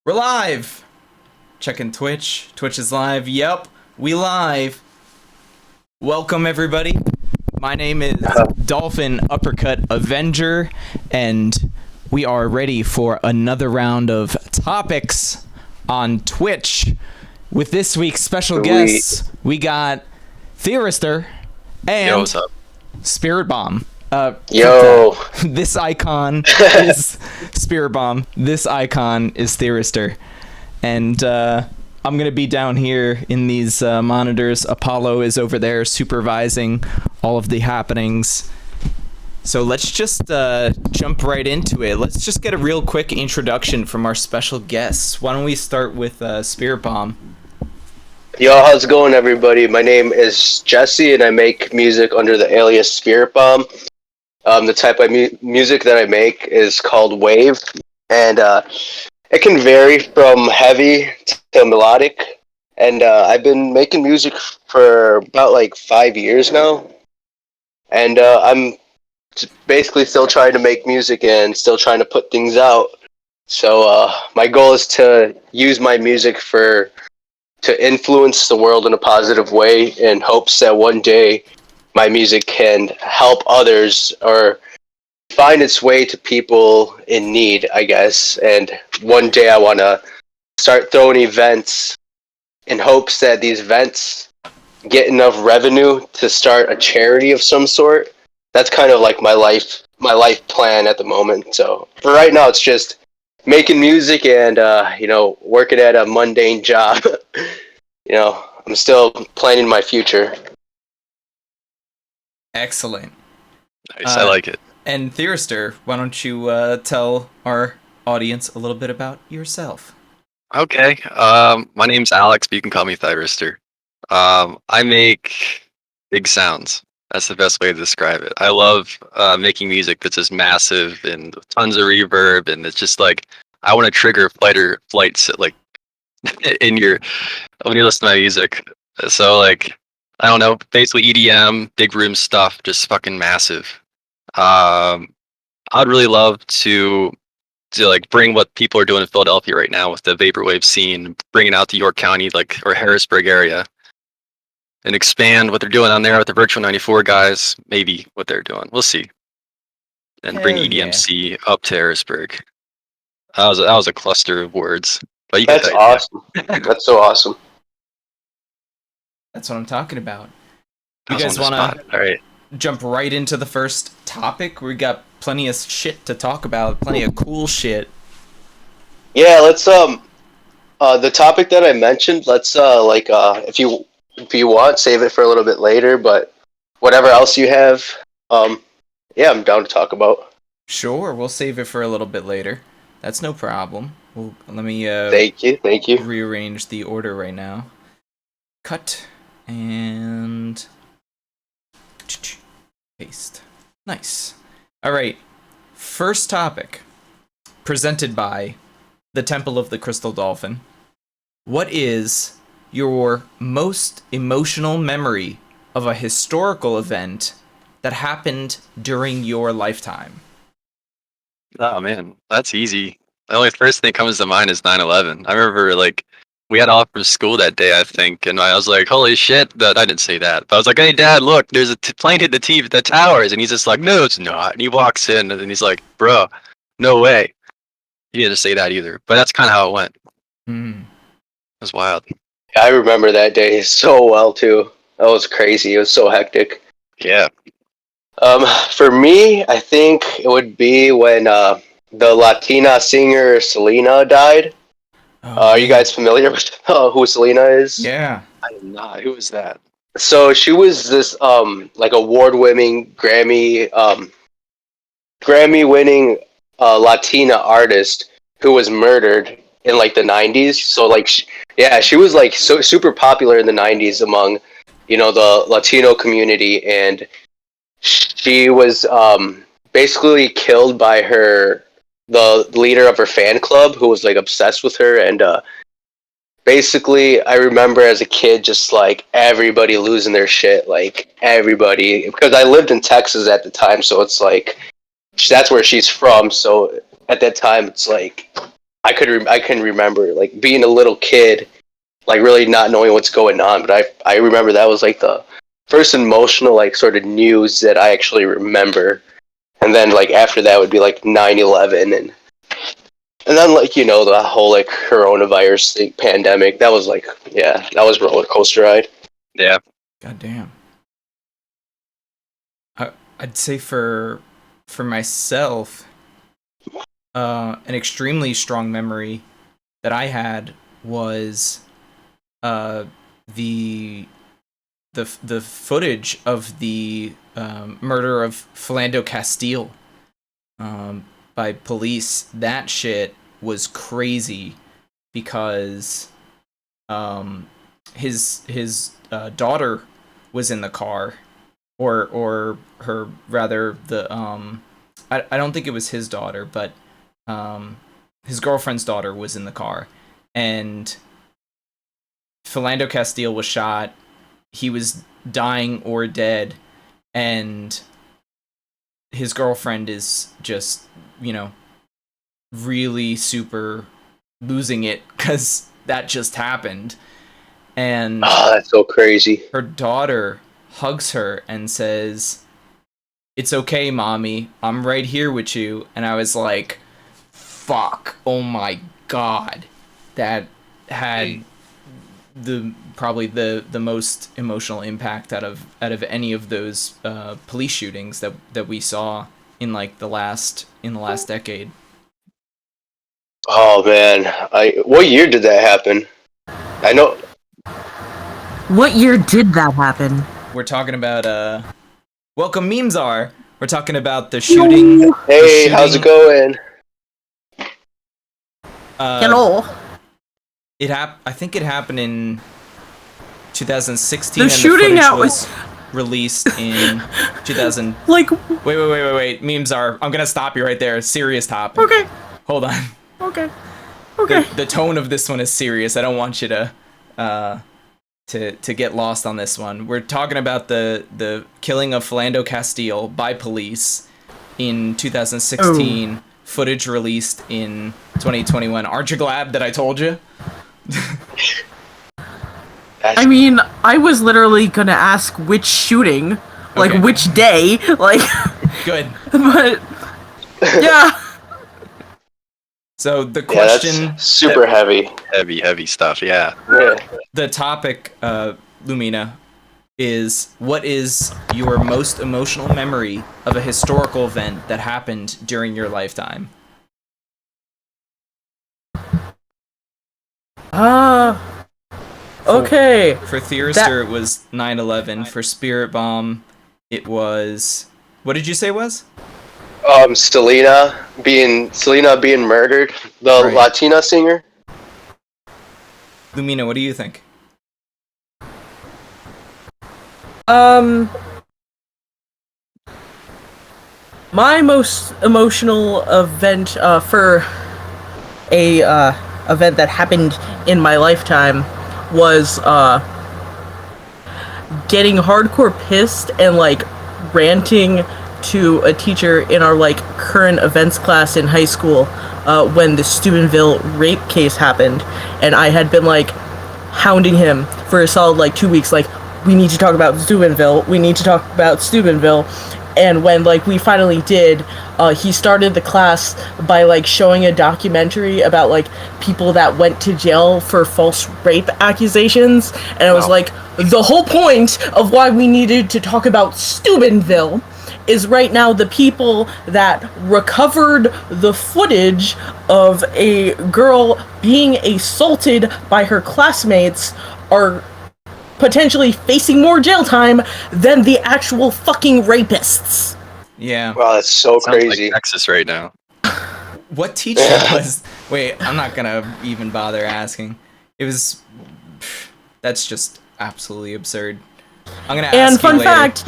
We're live! Checking Twitch. Twitch is live. Yep, we live. Welcome, everybody. My name is Dolphin Uppercut Avenger, and we are ready for another round of topics on Twitch. With this week's special guests, we got Thyristor and what's up? Spirit Bomb. Yo. This icon is Spirit Bomb. This icon is Thyristor. And I'm going to be down here in these monitors. Apollo is over there supervising all of the happenings. So let's just jump right into it. Let's just get a real quick introduction from our special guests. Why don't we start with Spirit Bomb? Yo, how's it going, everybody? My name is Jesse, and I make music under the alias Spirit Bomb. The type of music that I make is called wave, and it can vary from heavy to melodic. And I've been making music for about 5 years now, and I'm basically still trying to make music and still trying to put things out. So my goal is to use my music to influence the world in a positive way, in hopes that one day my music can help others or find its way to people in need, I guess. And one day I want to start throwing events in hopes that these events get enough revenue to start a charity of some sort. That's kind of like my life plan at the moment. So for right now, it's just making music and working at a mundane job. I'm still planning my future. Excellent. Nice, I like it. And Thyristor, why don't you tell our audience a little bit about yourself? Okay, my name's Alex, but you can call me Thyristor. I make big sounds. That's the best way to describe it. I love making music that's just massive and tons of reverb, and it's just like I want to trigger flights in when you listen to my music. So I don't know, basically EDM, big room stuff, just fucking massive. I'd really love to bring what people are doing in Philadelphia right now with the vaporwave scene, bring it out to York County, or Harrisburg area, and expand what they're doing on there with the Virtual 94 guys. Maybe what they're doing, we'll see. And bring EDMC up to Harrisburg. That was a cluster of words, but you get That's the idea. awesome. That's so awesome. That's what I'm talking about. You I was guys on the want spot. All right. to jump right into the first topic? We got plenty of shit to talk about, plenty of cool shit. Yeah, let's the topic that I mentioned, let's if you want, save it for a little bit later, but whatever else you have, yeah, I'm down to talk about. Sure, we'll save it for a little bit later. That's no problem. Let me Thank you. rearrange the order right now. Cut and paste. Nice. All right. First topic, presented by the Temple of the Crystal Dolphin. What is your most emotional memory of a historical event that happened during your lifetime? Oh man, that's easy. The only first thing that comes to mind is 9/11. I remember we had off from school that day, I think, and I was like, "Holy shit!" I didn't say that, but I was like, "Hey, Dad, look, there's a plane hit the towers," and he's just like, "No, it's not." And he walks in, and he's like, "Bro, no way." He didn't say that either, but that's kind of how it went. It was wild. Yeah, I remember that day so well too. That was crazy. It was so hectic. Yeah. For me, I think it would be when the Latina singer Selena died. Are you guys familiar with who Selena is? Yeah. I am not. Who was that? So she was this award-winning Grammy-winning Latina artist who was murdered in the 90s. So she was so super popular in the 90s among the Latino community, and she was basically killed by the leader of her fan club, who was obsessed with her. And basically I remember as a kid just everybody losing their shit, everybody, because I lived in Texas at the time, so it's that's where she's from. So at that time it's I can remember like being a little kid, like really not knowing what's going on. But I remember that was like the first emotional like sort of news that I actually remember. And then like after that would be like 9/11 and then like the whole like coronavirus thing, pandemic. That was like that was a roller coaster ride. Yeah. God damn. I'd say for myself, an extremely strong memory that I had was the footage of the murder of Philando Castile by police. That shit was crazy because his daughter was in the car, or her rather the I don't think it was his daughter, but his girlfriend's daughter was in the car, and Philando Castile was shot. He was dying or dead, and his girlfriend is just, really super losing it because that just happened. And that's so crazy. Her daughter hugs her and says, "It's okay, mommy. I'm right here with you." And I was like, fuck. Oh my god. That had probably the most emotional impact out of any of those police shootings that we saw in like the last decade. Oh man, what year did that happen? I know. What year did that happen? We're talking about welcome memes are. We're talking about the shooting. Hey, how's it going? Hello. I think it happened in 2016. The shooting the footage was released in 2000. Like, wait. Memes are. I'm gonna stop you right there. Serious topic. Okay. Hold on. Okay. The tone of this one is serious. I don't want you to get lost on this one. We're talking about the killing of Philando Castile by police in 2016. Oh. Footage released in 2021. Aren't you glad that I told you? I mean, I was literally gonna ask which shooting, like okay. Which day, like. Good. But yeah. So the question. That's super heavy. Heavy stuff. Yeah. The topic, Lumina, is what is your most emotional memory of a historical event that happened during your lifetime? Okay. For Thyristor, it was 9/11. For Spirit Bomb, it was... What did you say it was? Selena being murdered. The right. Latina singer. Lumina, what do you think? My most emotional event for a event that happened in my lifetime was getting hardcore pissed and like ranting to a teacher in our like current events class in high school when the Steubenville rape case happened, and I had been like hounding him for a solid like 2 weeks, like, we need to talk about Steubenville, and when like we finally did, he started the class by like showing a documentary about like people that went to jail for false rape accusations, and I was like, the whole point of why we needed to talk about Steubenville is right now the people that recovered the footage of a girl being assaulted by her classmates are potentially facing more jail time than the actual fucking rapists. Yeah. Wow, that's so crazy. Sounds like Texas right now. What teacher was... Wait, I'm not gonna even bother asking. It was... That's just absolutely absurd. I'm gonna ask you later. And fun fact,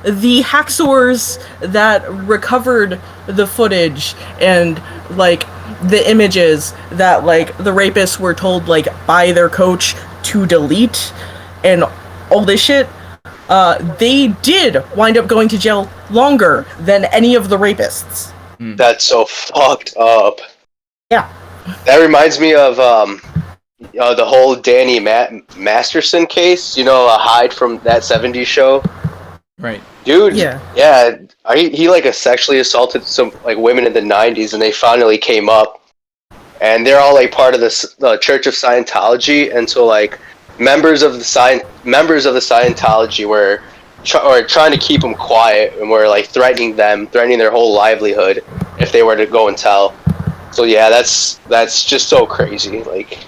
the hacksaws that recovered the footage and like the images that like the rapists were told like by their coach to delete and all this shit, they did wind up going to jail longer than any of the rapists. That's so fucked up. Yeah. That reminds me of the whole Danny Masterson case. Hyde from that '70s show. Right. Dude, Yeah. yeah, he like sexually assaulted some like women in the '90s, and they finally came up, and they're all like part of the Church of Scientology, and so like members of the Scientology were trying to keep them quiet, and were like threatening their whole livelihood if they were to go and tell. So yeah, that's just so crazy. Like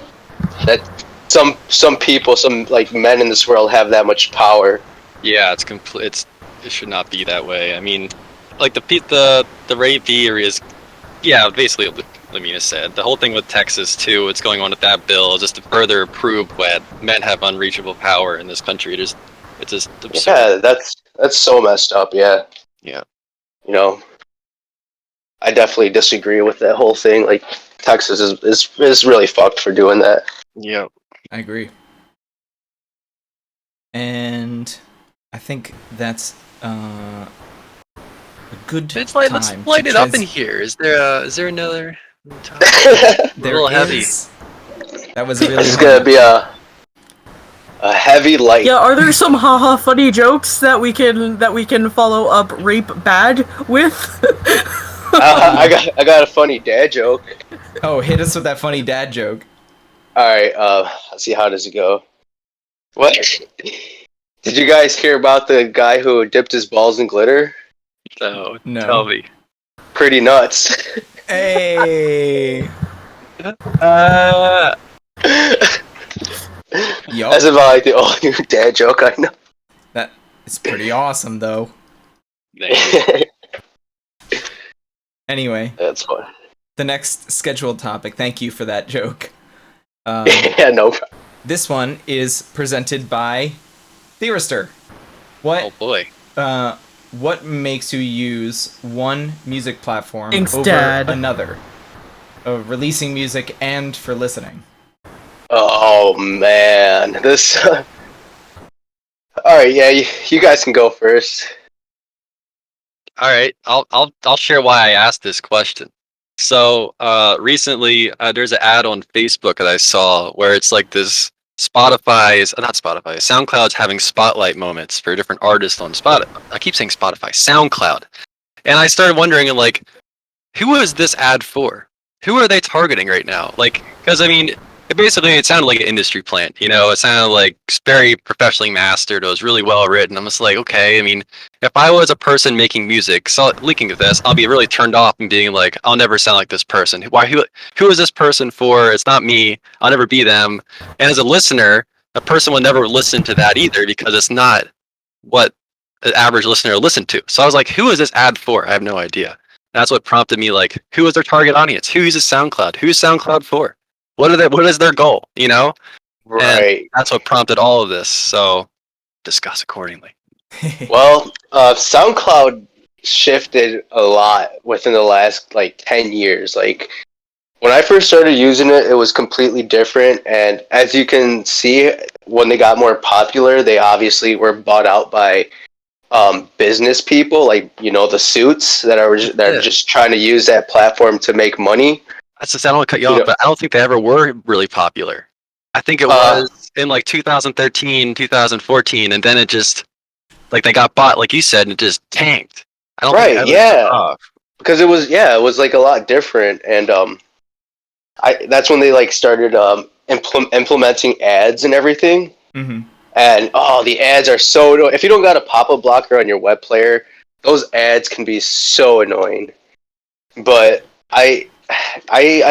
that, some people, some like men in this world have that much power. Yeah, it should not be that way. I mean, like the rape theory is, yeah, basically what Lamina said. The whole thing with Texas too, what's going on with that bill, just to further prove that men have unreachable power in this country. It's just absurd. Yeah, that's so messed up. Yeah. Yeah. I definitely disagree with that whole thing. Like Texas is really fucked for doing that. Yeah. I agree. And I think that's a good It's like, time. let's light it up in here. Is there another topic? A There little heavy. is. That was really. It's gonna be a heavy light. Yeah, are there some haha funny jokes that we can follow up rape bad with? I got a funny dad joke. Oh, hit us with that funny dad joke. All right, let's see, how does it go? What? Did you guys hear about the guy who dipped his balls in glitter? So, No. tell me. Pretty nuts. Hey. Yup. That's about like the only dad joke I know. That is pretty awesome, though. Anyway, That's fun. the next scheduled topic. Thank you for that joke. Yeah, no problem. This one is presented by Thyristor. Oh boy. What makes you use one music platform Thanks, over Dad. another? Releasing music and for listening. Oh man, this. All right, yeah, you guys can go first. All right, I'll share why I asked this question. So recently, there's an ad on Facebook that I saw where it's like this SoundCloud's having spotlight moments for different artists on Spotify. I keep saying Spotify, SoundCloud, and I started wondering like, who is this ad for? Who are they targeting right now? Like, because I mean, it sounded like an industry plant. It sounded like very professionally mastered. It was really well written. I'm just like, okay. I mean, if I was a person making music, leaking of this, I'll be really turned off and being like, I'll never sound like this person. Who is this person for? It's not me. I'll never be them. And as a listener, a person would never listen to that either because it's not what an average listener will listen to. So I was like, who is this ad for? I have no idea. That's what prompted me, like, who is their target audience? Who uses SoundCloud? Who's SoundCloud for? What is their goal? Right. And that's what prompted all of this. So discuss accordingly. Well, SoundCloud shifted a lot within the last like 10 years. Like when I first started using it, it was completely different. And as you can see, when they got more popular, they obviously were bought out by business people, like the suits that are just trying to use that platform to make money. That's just, I don't want to cut you off, but I don't think they ever were really popular. I think it was in like 2013, 2014, and then it just, like, they got bought, like you said, and it just tanked. I don't think it ever took off. Because it was like a lot different, and that's when they like started implementing ads and everything. Mm-hmm. And the ads are so annoying. If you don't got a pop-up blocker on your web player, those ads can be so annoying. But I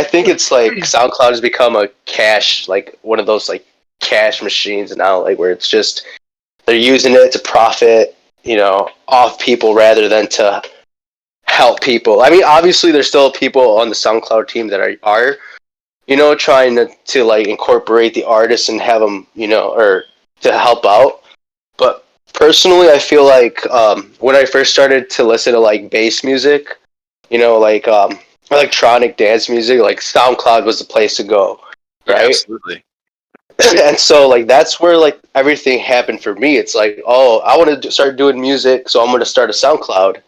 think it's like SoundCloud has become a cash, like one of those like cash machines now, like where it's just they're using it to profit, off people rather than to help people. I mean, obviously there's still people on the SoundCloud team that are trying to like incorporate the artists and have them, or to help out. But personally, I feel like when I first started to listen to like bass music, like electronic dance music, like SoundCloud was the place to go, right? Yeah, absolutely. And so like that's where like everything happened for me. It's like, I want to start doing music, so I'm going to start a SoundCloud.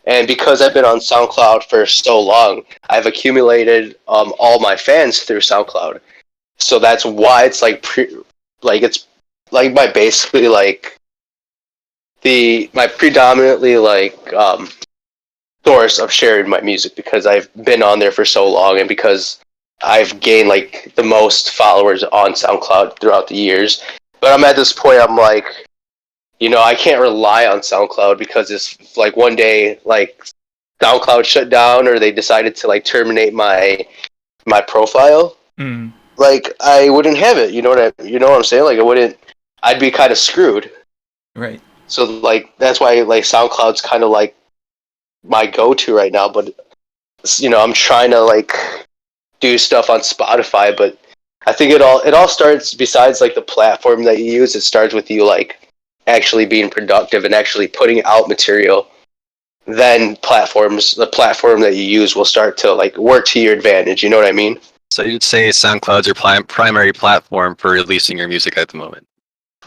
And because I've been on SoundCloud for so long, I've accumulated all my fans through SoundCloud. So that's why it's like it's like my basically like my predominantly like source of sharing my music, because I've been on there for so long and because I've gained like the most followers on SoundCloud throughout the years. But I'm at this point, I'm like, I can't rely on SoundCloud, because it's like one day like SoundCloud shut down or they decided to like terminate my profile. Like I wouldn't have it. You know what I'm saying? Like I'd be kind of screwed. Right. So like that's why like SoundCloud's kind of like my go-to right now. But I'm trying to like do stuff on Spotify, but I think it all starts, besides like the platform that you use, it starts with you like actually being productive and actually putting out material. Then the platform that you use will start to like work to your advantage. You know what I mean? So you'd say SoundCloud's your primary platform for releasing your music at the moment?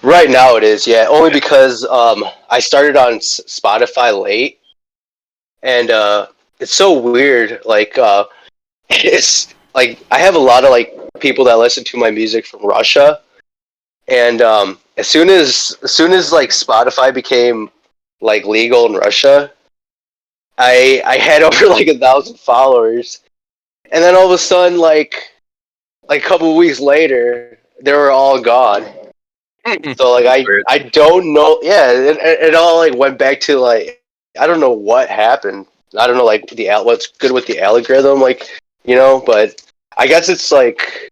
Right now it is, yeah. Only because I started on Spotify late, and it's so weird. Like it's like I have a lot of like people that listen to my music from Russia, and as soon as like Spotify became like legal in Russia, I had over like 1,000 followers, and then all of a sudden like a couple of weeks later they were all gone. So like I don't know. Yeah, it all like went back to like I don't know what happened. I don't know like what's good with the algorithm, like but I guess it's like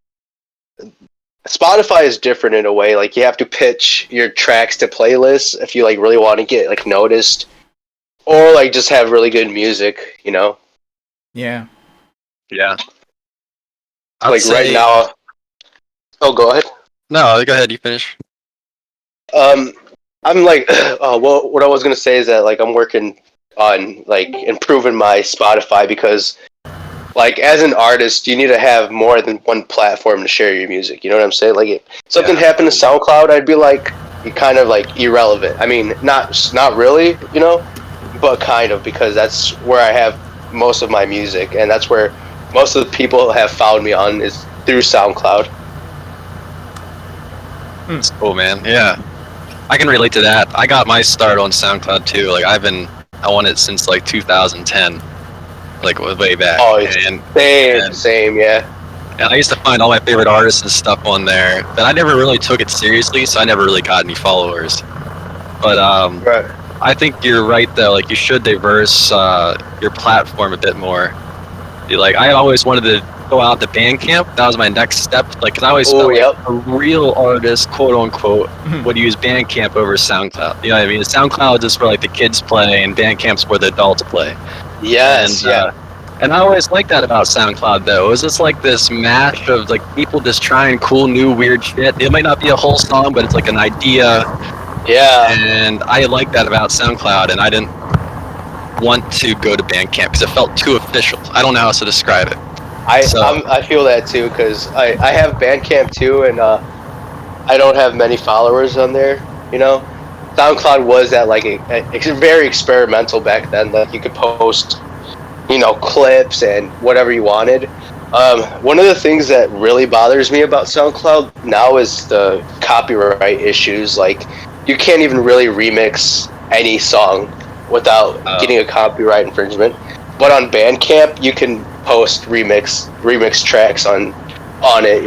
Spotify is different in a way. Like you have to pitch your tracks to playlists if you like really want to get like noticed, or like just have really good music. Yeah. Yeah. Like right now. Oh, go ahead. No, go ahead. You finish. I'm like, well, what I was gonna say is that like I'm working on like improving my Spotify, because like as an artist you need to have more than one platform to share your music. You know what I'm saying? Like if something happened to SoundCloud, I'd be like, you kind of like irrelevant. I mean, not really, but kind of, because that's where I have most of my music, and that's where most of the people have found me on, is through SoundCloud. That's cool, man. Yeah. I can relate to that. I got my start on SoundCloud too. Like I want it since like 2010, like way back. Oh, same, yeah. And I used to find all my favorite artists and stuff on there, but I never really took it seriously, so I never really got any followers. But right. I think you're right though. Like you should diverse your platform a bit more. Like I always wanted to go out to Bandcamp. That was my next step. Like, cause I always felt like a real artist, quote unquote, would use Bandcamp over SoundCloud. You know what I mean? SoundCloud is where like the kids play, and Bandcamp's where the adults play. Yes, and, and I always liked that about SoundCloud, though. It was just like this mash of like people just trying cool, new, weird shit. It might not be a whole song, but it's like an idea. Yeah. And I like that about SoundCloud, and I didn't want to go to Bandcamp because it felt too official. I don't know how else to describe it. I feel that too, because I have Bandcamp too, and I don't have many followers on there. SoundCloud was at like a very experimental back then. Like you could post, clips and whatever you wanted. One of the things that really bothers me about SoundCloud now is the copyright issues. Like you can't even really remix any song without getting a copyright infringement. But on Bandcamp, you can post remix tracks on it.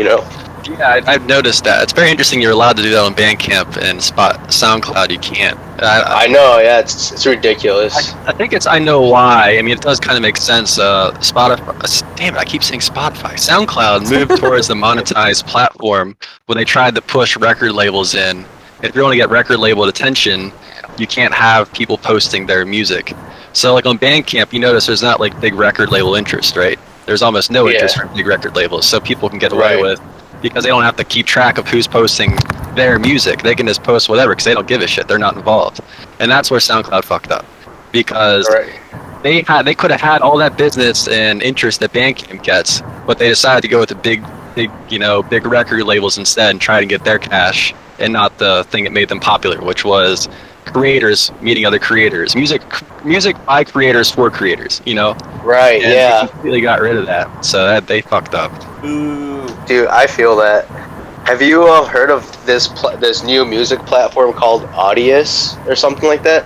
Yeah, I've noticed that. It's very interesting. You're allowed to do that on Bandcamp, and SoundCloud you can't. I know. Yeah, it's ridiculous. I think I know why. I mean, it does kind of make sense. Spotify. Damn it! I keep saying Spotify. SoundCloud moved towards the monetized platform when they tried to push record labels in. If you want to get record label attention, you can't have people posting their music. So like on Bandcamp, you notice there's not like big record label interest, right? There's almost no interest from big record labels, so people can get away with, because they don't have to keep track of who's posting their music. They can just post whatever because they don't give a shit. They're not involved, and that's where SoundCloud fucked up, because they could have had all that business and interest that Bandcamp gets, but they decided to go with the big record labels instead and try to get their cash, and not the thing that made them popular, which was creators meeting other creators. Music by creators for creators. You know. Right. And Yeah. they completely got rid of that, so they fucked up. Ooh. Dude, I feel that. Have you heard of this new music platform called Audius or something like that?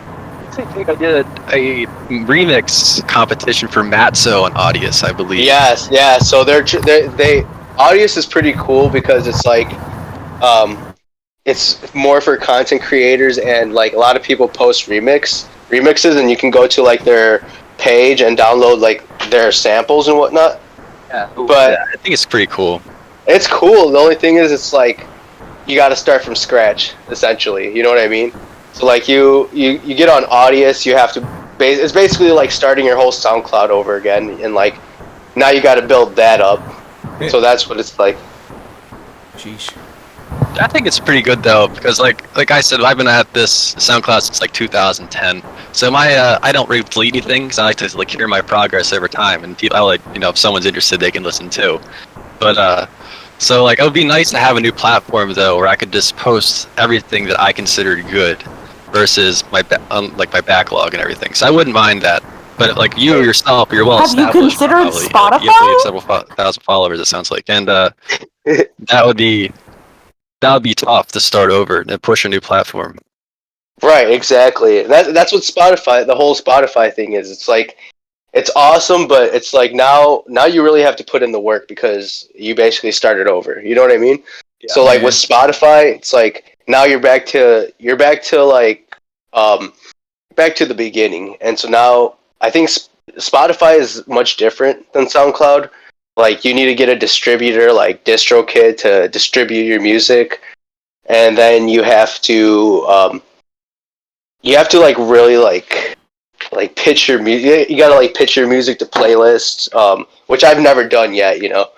I think I did a remix competition for Matzo and Audius, I believe. Yes, yeah. So they Audius is pretty cool because it's like, it's more for content creators, and like a lot of people post remixes, and you can go to like their page and download like their samples and whatnot. Yeah, But yeah, I think it's pretty cool. it's cool. The only thing is, it's like you got to start from scratch, essentially. You know what I mean? So like you get on Audius, you have to. It's basically like starting your whole SoundCloud over again, and like now you got to build that up. So that's what it's like. Sheesh. I think it's pretty good though, because like I said, I've been at this SoundCloud since like 2010. So I don't really delete anything, 'cause I like to like hear my progress over time, and I like, you know, if someone's interested, they can listen too. But so like it would be nice to have a new platform though, where I could just post everything that I considered good, versus my like my backlog and everything. So I wouldn't mind that. But like you yourself, you're well Have you established. considered probably. Spotify? Like, you have several thousand followers, it sounds like, and that would be tough to start over and push a new platform. Right, exactly. That's what Spotify, the whole Spotify thing is. It's like it's awesome, but it's like now you really have to put in the work because you basically started over. You know what I mean? Yeah. So like with Spotify, it's like now you're back to like back to the beginning. And so now I think Spotify is much different than SoundCloud. Like you need to get a distributor like DistroKid to distribute your music, and then you have to like really like pitch your music. You gotta like pitch your music to playlists, which I've never done yet. You know.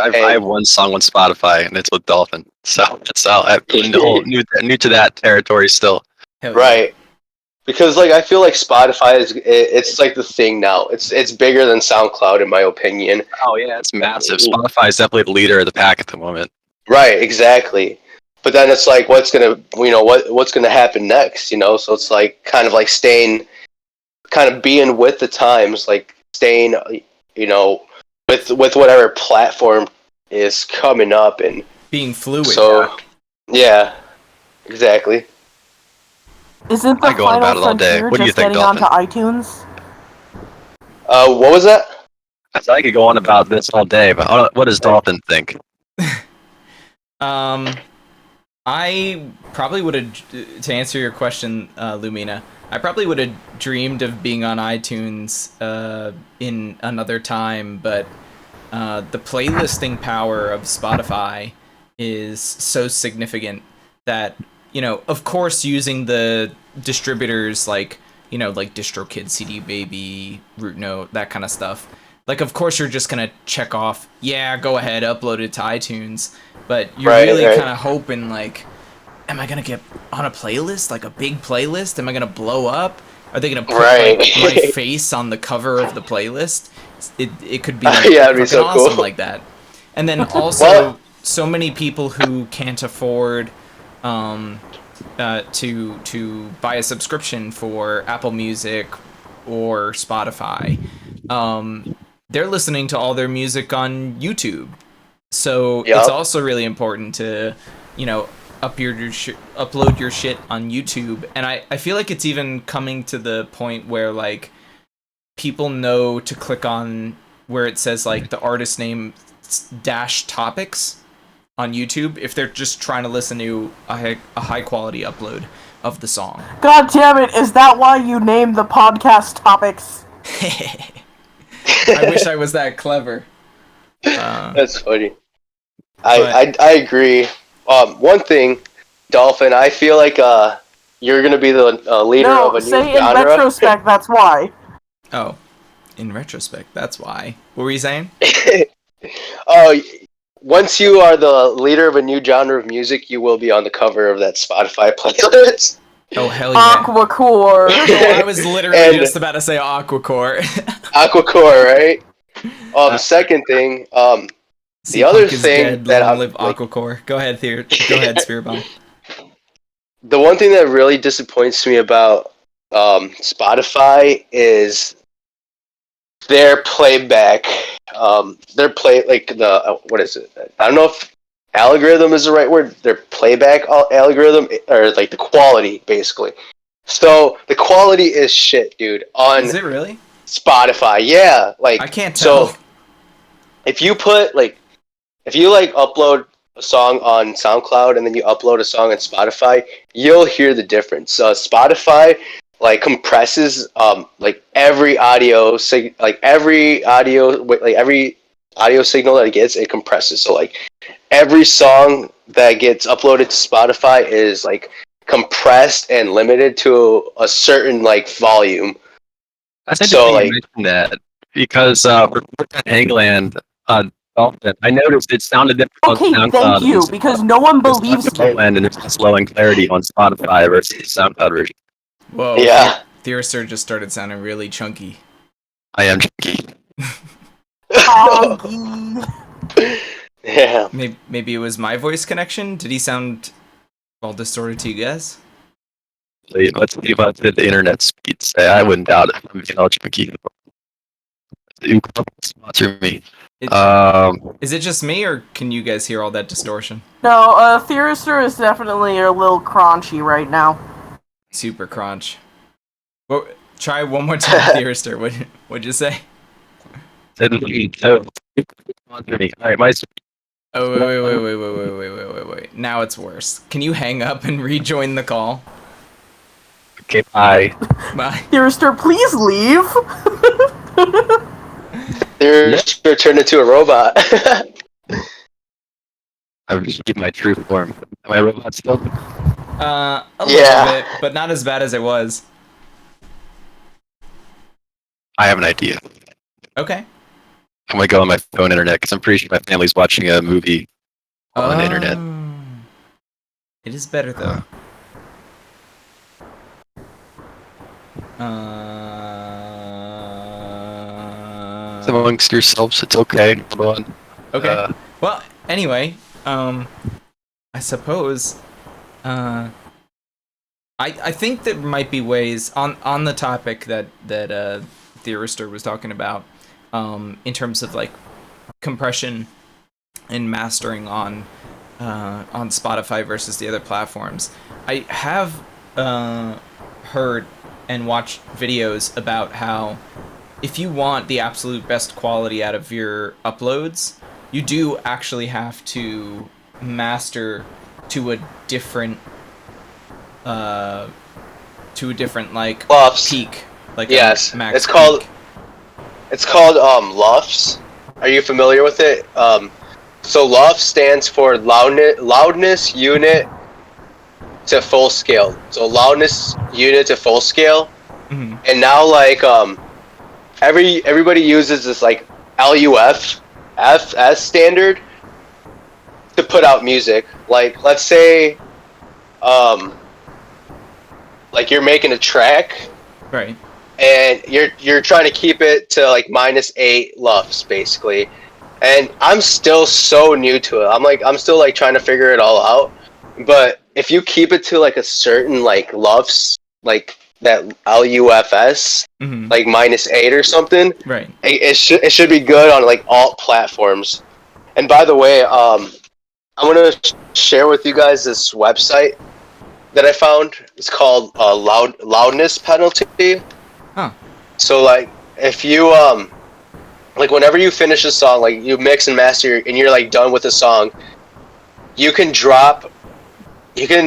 I have one song on Spotify, and it's with Dolphin. So it's I'm new to that territory still. Hell yeah. Right. Because like I feel like Spotify it's like the thing now. It's bigger than SoundCloud in my opinion. Oh yeah, it's massive. Spotify is definitely the leader of the pack at the moment. Right, exactly. But then it's like what's gonna happen next, you know? So it's like kind of like being with the times, like staying, you know, with whatever platform is coming up, and Being fluid. so yeah, exactly. Isn't the I go on about final it all day. frontier What do you just think, getting onto Dolphin? iTunes? What was that? I could go on about this all day, but what does Dolphin think? I probably would have, to answer your question, Lumina, I probably would have dreamed of being on iTunes in another time, but the playlisting power of Spotify is so significant that, you know, of course, using the distributors like, you know, like DistroKid, CD Baby, Root Note, that kind of stuff. Like, of course, you're just gonna check off, yeah, go ahead, upload it to iTunes, but you're really kind of hoping, like, am I gonna get on a playlist, like a big playlist? Am I gonna blow up? Are they gonna put like my face on the cover of the playlist? It could be like, yeah, it'd fucking be so awesome cool. like that. And then also, so many people who can't afford to buy a subscription for Apple Music or Spotify, they're listening to all their music on YouTube. So it's also really important to, you know, upload your shit on YouTube. And I feel like it's even coming to the point where like people know to click on where it says like the artist name dash topics on YouTube if they're just trying to listen to a high quality upload of the song. God damn it, is that why you named the podcast topics? I wish I was that clever. That's funny. I agree. One thing, Dolphin, I feel like you're gonna be the leader of a new say genre. in retrospect, that's why. Oh, in retrospect, that's why. What were you saying? Once you are the leader of a new genre of music, you will be on the cover of that Spotify playlist. Oh, hell yeah. Aquacore. Oh, I was literally just about to say Aquacore. Aquacore, right? Second thing, the other thing that I'm live Aquacore. Go ahead, Spirit Bomb. the one thing that really disappoints me about Spotify is their playback. Their play like the what is it? I don't know if algorithm is the right word. Their playback algorithm or like the quality basically. So the quality is shit, dude. On Is it really? Spotify, yeah. Like I can't tell. So if you upload a song on SoundCloud and then you upload a song on Spotify, you'll hear the difference. Spotify like compresses like every audio signal that it gets, it compresses. So like every song that gets uploaded to Spotify is like compressed and limited to a certain like volume. That's interesting you mentioned that because for Hangland Dolphin, I noticed it sounded different on Okay, SoundCloud. thank you, because no one believes me. And it's less low in clarity on Spotify versus SoundCloud version. Whoa. Yeah. Thyristor just started sounding really chunky. I am chunky. Yeah. Maybe it was my voice connection. Did he sound all distorted to you guys? Let's see about the internet speeds. I wouldn't doubt it. I'm being all chunky. Sponsor me. Is it just me, or can you guys hear all that distortion? No, Thyristor is definitely a little crunchy right now. Super crunch. Well, try one more time, Thyristor. What'd you say? Sponsor me. All right, my. Oh, wait. Now it's worse. Can you hang up and rejoin the call? Okay, bye. Bye. Thyristor, please leave. Thyristor turned into a robot. I'm just keeping my true form. Am I a robot still? A little bit, but not as bad as it was. I have an idea. Okay. I'm gonna go on my phone internet because I'm pretty sure my family's watching a movie on the internet. It is better though. Amongst yourselves, it's okay. Come on. Okay. Well, anyway, I suppose, I think there might be ways on the topic that Thyristor was talking about, in terms of like compression and mastering on Spotify versus the other platforms. I have heard and watched videos about how if you want the absolute best quality out of your uploads, you do actually have to master to a different like LUFS. peak. Like yes, max it's called peak. LUFS. Are you familiar with it? So LUFS stands for loudness unit to full scale. So loudness unit to full scale. Mm-hmm. And now like everybody uses this like LUF FS standard to put out music. Like let's say like you're making a track, Right. and you're trying to keep it to like -8 LUFS basically. And I'm still so new to it. I'm still like trying to figure it all out. But if you keep it to like a certain like LUFS, like that LUFS, Mm-hmm. like -8 or something, Right. it should be good on like all platforms. And by the way, I'm gonna share with you guys this website that I found. It's called loudness penalty. Huh. So like if you like whenever you finish a song, like you mix and master and you're like done with a song, you can drop your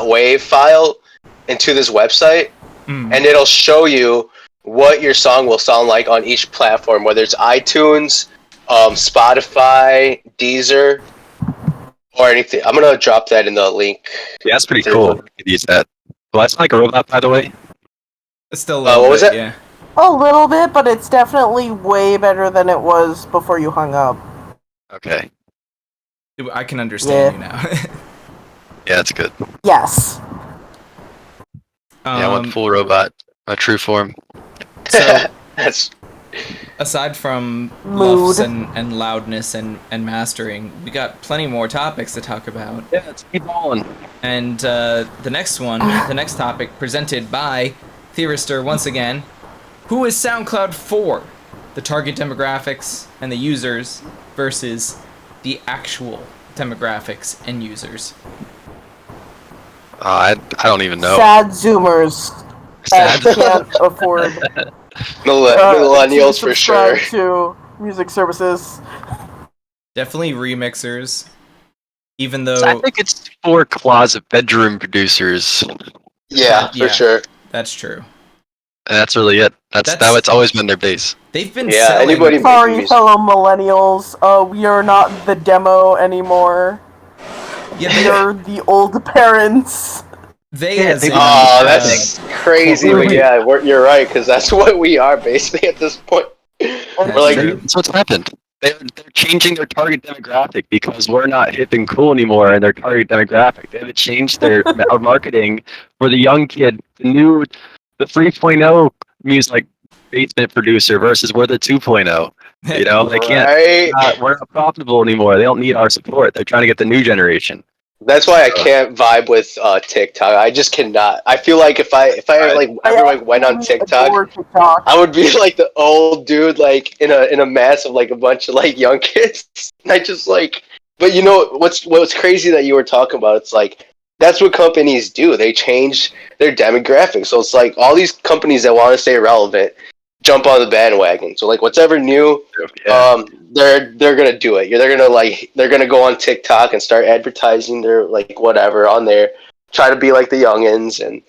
.wav file into this website, and it'll show you what your song will sound like on each platform, whether it's iTunes, Spotify, Deezer, or anything. I'm gonna drop that in the link. Yeah, that's pretty cool. You could use that. Well, that's like a robot, by the way. It's still a little what was bit, that? yeah. A little bit, but it's definitely way better than it was before you hung up. Okay. I can understand you now. Yeah, that's good. Yes. Yeah, I want full robot, my true form. That's aside from Mood. luffs and loudness and mastering, we got plenty more topics to talk about. Yeah, let's keep going. And the next topic presented by Thyristor once again. Who is SoundCloud for? The target demographics and the users versus the actual demographics and users. I don't even know. Sad Zoomers Sad. that can't afford Millennials to for sure. subscribe to music services. Definitely remixers. Even though I think it's for closet bedroom producers. Yeah, Yeah. for sure. that's true. And that's really it. That's always been their base. They've been Yeah, selling. anybody- Sorry, music. fellow millennials. We are not the demo anymore. Yeah, We are the old parents. they Yeah, as they- in, Oh, that's crazy, but yeah, you're right, because that's what we are basically at this point. That's We're like, true. That's what's happened. They're changing their target demographic because we're not hip and cool anymore in their target demographic. They have to change their our marketing for the young kid, the 3.0 music basement producer versus we're the 2.0. You know, they can't. right? We're not profitable anymore. They don't need our support. They're trying to get the new generation. That's why I can't vibe with TikTok. I just cannot. I feel like if I like ever went on TikTok, Adore TikTok. I would be like the old dude, like in a mass of like a bunch of like young kids. And I just like, but you know what's crazy that you were talking about? It's like that's what companies do. They change their demographics. So it's like all these companies that want to stay relevant jump on the bandwagon. So like whatever new, they're gonna do it. They're gonna go on TikTok and start advertising their like whatever on there, try to be like the youngins, and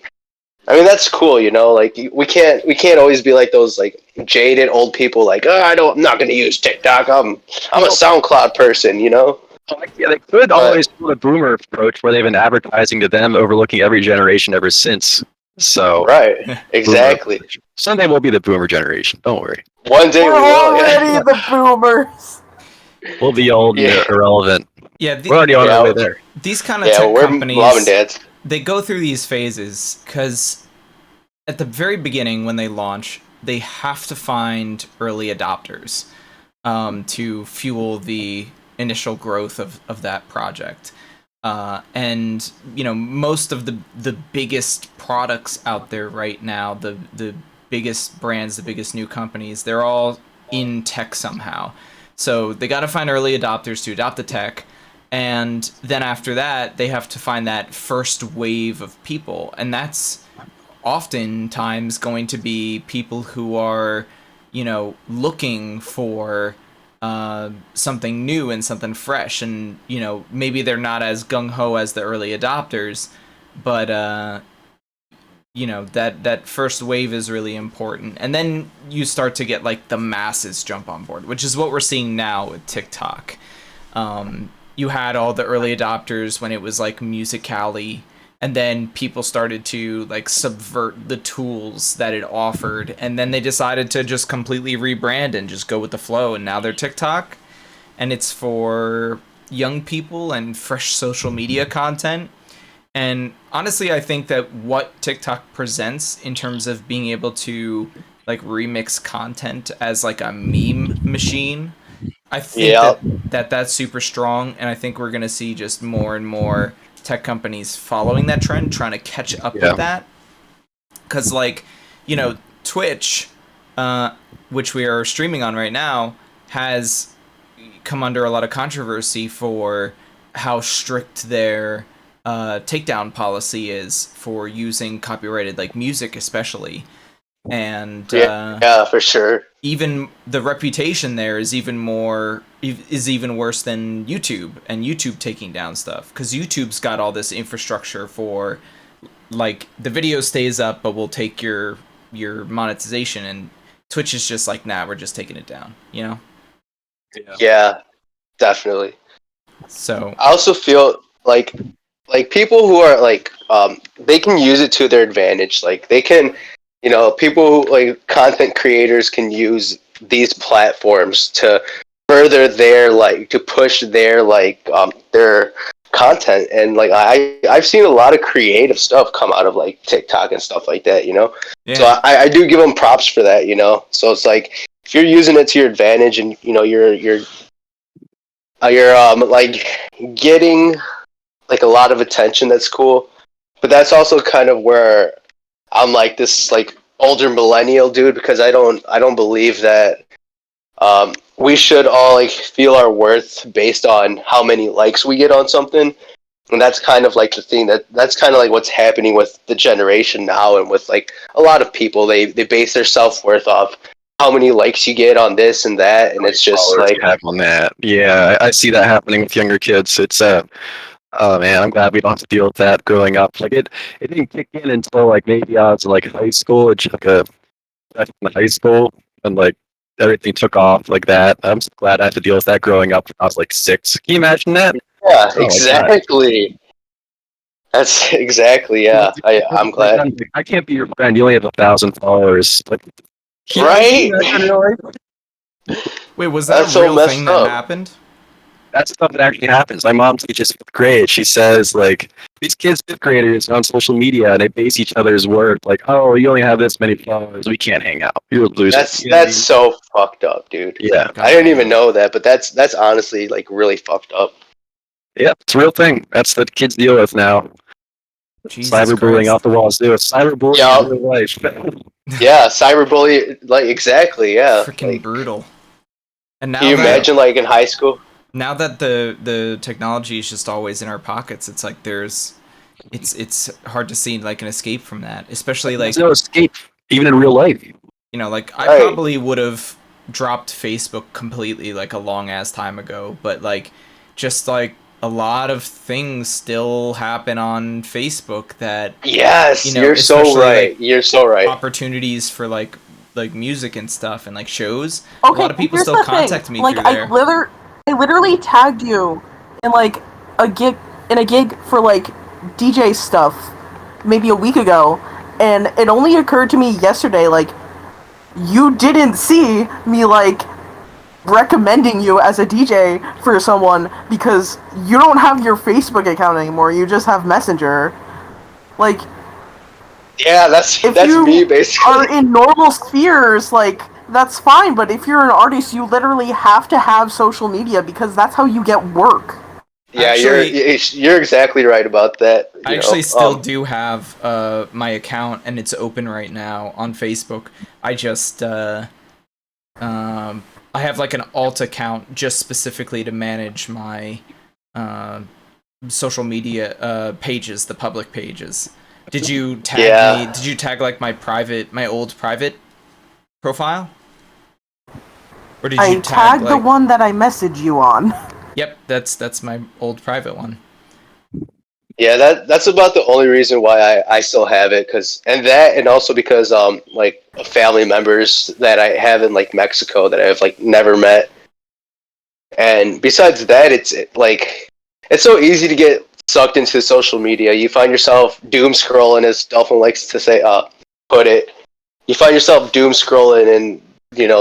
I mean that's cool, you know. Like we can't always be like those like jaded old people. Like I'm not gonna use TikTok. I'm a SoundCloud person, you know. Yeah, they could always do a boomer approach where they've been advertising to them, overlooking every generation ever since. So Right, exactly. Someday we'll be the boomer generation. Don't worry. One day We're we will. already Yeah. the boomers. We'll be old Yeah. and irrelevant. Yeah, We're already on our way there. these kind of Yeah, tech we're companies, mom and dads. they go through these phases because at the very beginning when they launch, they have to find early adopters to fuel the initial growth of that project. And you know, most of the biggest products out there right now, the biggest brands, the biggest new companies, they're all in tech somehow. So they got to find early adopters to adopt the tech, and then after that, they have to find that first wave of people, and that's oftentimes going to be people who are, you know, looking for something new and something fresh, and you know, maybe they're not as gung-ho as the early adopters, but you know, that first wave is really important, and then you start to get like the masses jump on board, which is what we're seeing now with TikTok. You had all the early adopters when it was like Musical.ly, and then people started to like subvert the tools that it offered, and then they decided to just completely rebrand and just go with the flow, and now they're TikTok, and it's for young people and fresh social media content. And honestly, I think that what TikTok presents in terms of being able to like remix content as like a meme machine, I think that's super strong, and I think we're gonna see just more and more tech companies following that trend, trying to catch up with that. Because like, you know, Twitch, which we are streaming on right now, has come under a lot of controversy for how strict their takedown policy is for using copyrighted like music, especially. And yeah, for sure. Even the reputation there is even worse than YouTube and YouTube taking down stuff, because YouTube's got all this infrastructure for like the video stays up but we'll take your monetization, and Twitch is just like, nah, we're just taking it down, you know. Yeah, definitely. So I also feel like people who are like they can use it to their advantage. Like they can, you know, people who, like content creators can use these platforms to further their like to push their like their content, and like I've seen a lot of creative stuff come out of like TikTok and stuff like that, you know. yeah. So I do give them props for that, you know. So it's like if you're using it to your advantage, and you're like getting like a lot of attention, that's cool. But that's also kind of where I'm like this like older millennial dude, because I don't believe that we should all like feel our worth based on how many likes we get on something. And that's kind of like the thing that's kind of like what's happening with the generation now, and with like a lot of people, they base their self-worth off how many likes you get on this and that, and it's just like on that. Yeah, I see that happening with younger kids. It's oh man, I'm glad we don't have to deal with that growing up. Like it didn't kick in until like maybe I was in like high school. It's like a high school, and like everything took off like that. I'm so glad I had to deal with that growing up when I was like 6. Can you imagine that? yeah, exactly. That's exactly, yeah. I'm glad. I can't be your friend. You only have 1,000 followers. Like, Right? Wait, was that That's a so real messed thing up. that happened? that's stuff that actually happens. My mom teaches 5th grade. She says like these kids, 5th graders, on social media, and they base each other's work. Like, oh, you only have this many followers. We can't hang out. You're a loser. That's You know what I that's mean? so fucked up, dude. Yeah. I didn't even know that, but that's honestly like really fucked up. Yeah, it's a real thing. That's what kids deal with now. Jesus Cyberbullying Christ. off the walls. Dude, cyberbullying Yeah. in real life. Yeah, cyberbully, like exactly, yeah. Freaking Like, brutal. And now can you that, imagine like in high school? now that the technology is just always in our pockets, it's like it's hard to see like an escape from that. Especially like, There's no escape, even in real life. you know, like I Right. probably would have dropped Facebook completely like a long ass time ago, but like just like a lot of things still happen on Facebook that Yes, you know, you're so especially, right. like, You're so right. opportunities for like music and stuff and like shows. Okay, A lot of people here's still the thing. contact me Like, through there. I literally tagged you in like a gig for like DJ stuff maybe a week ago, and it only occurred to me yesterday, like, you didn't see me like recommending you as a DJ for someone because you don't have your Facebook account anymore. You just have Messenger. Like, Yeah, that's if that's you me basically. are in normal spheres, like, that's fine, but if you're an artist, you literally have to have social media because that's how you get work. Yeah, Actually- you're exactly right about that. I actually still do have my account and it's open right now on Facebook. I just I have like an alt account just specifically to manage my social media pages, the public pages. Did you tag Yeah. me? Did you tag like my old private profile? Or did you I tag tagged the like, one that I messaged you on. Yep, that's my old private one. Yeah, that's about the only reason why I still have it, and also because like family members that I have in like Mexico that I've like never met, and besides that, like it's so easy to get sucked into social media. You find yourself doom scrolling, as Dolphin likes to say, put it. You find yourself doom scrolling, and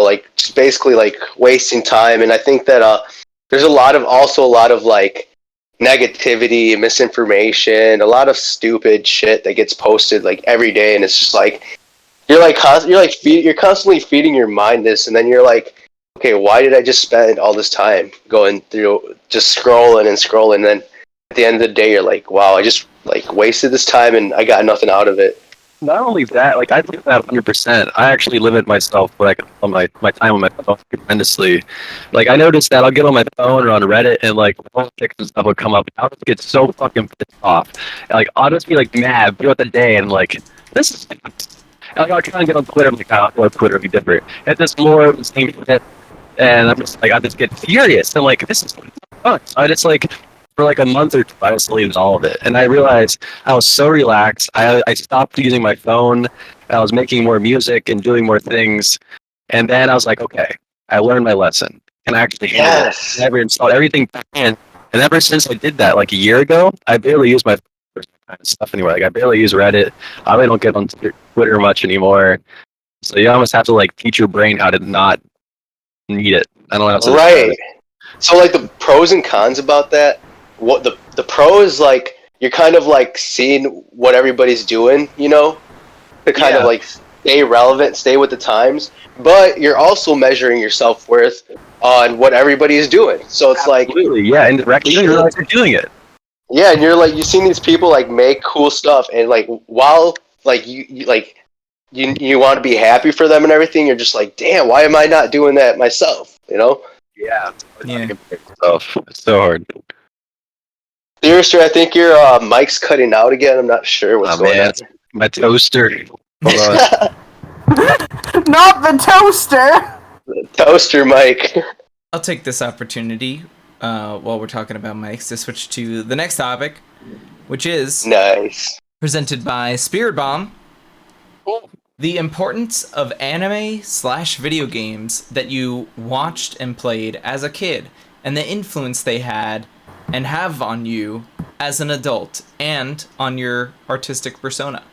like just basically like wasting time. And I think that there's a lot of like negativity and misinformation, a lot of stupid shit that gets posted like every day, and it's just like you're constantly feeding your mind this, and then you're like, okay, why did I just spend all this time going through just scrolling and scrolling? And then at the end of the day, you're like, wow, I just like wasted this time and I got nothing out of it. Not only that, like I do that 100%. I actually limit myself like on my time on my phone tremendously. Like I noticed that I'll get on my phone or on Reddit and like politics and stuff will come up. I'll just get so fucking pissed off. And, like I'll just be like mad throughout the day and like this is. And, like, I'll try and get on Twitter. I'm like, oh, well, Twitter would be different. And this more of the same shit. And I'm just like, I just get furious. And like this is fun. I just like. For like a month or two, I was deleting all of it, and I realized I was so relaxed. I stopped using my phone. I was making more music and doing more things, and then I was like, okay, I learned my lesson, and I actually Yes. never installed everything back in. And ever since I did that, like a year ago, I barely use my phone for that kind of stuff anymore. Like I barely use Reddit. I really don't get on Twitter much anymore. So you almost have to like teach your brain how to not need it. I don't know how to describe Right. it. So like the pros and cons about that. What the pro is, like, you're kind of like seeing what everybody's doing, to kind of Yeah. like stay relevant, stay with the times, but you're also measuring your self-worth on what everybody is doing. So it's Absolutely, yeah, indirectly, you don't realize you're doing it. yeah, and you're like, you've seen these people like make cool stuff, and like while like you want to be happy for them and everything, you're just like, damn, why am I not doing that myself? You know? Yeah. Yeah. It's so hard. Thyristor, I think your mic's cutting out again. I'm not sure what's going on. My toaster. Hold on. Not the toaster. Toaster mic. I'll take this opportunity while we're talking about mics to switch to the next topic, which is Nice. presented by Spirit Bomb. The importance of anime/video games that you watched and played as a kid, and the influence they had and have on you as an adult and on your artistic persona.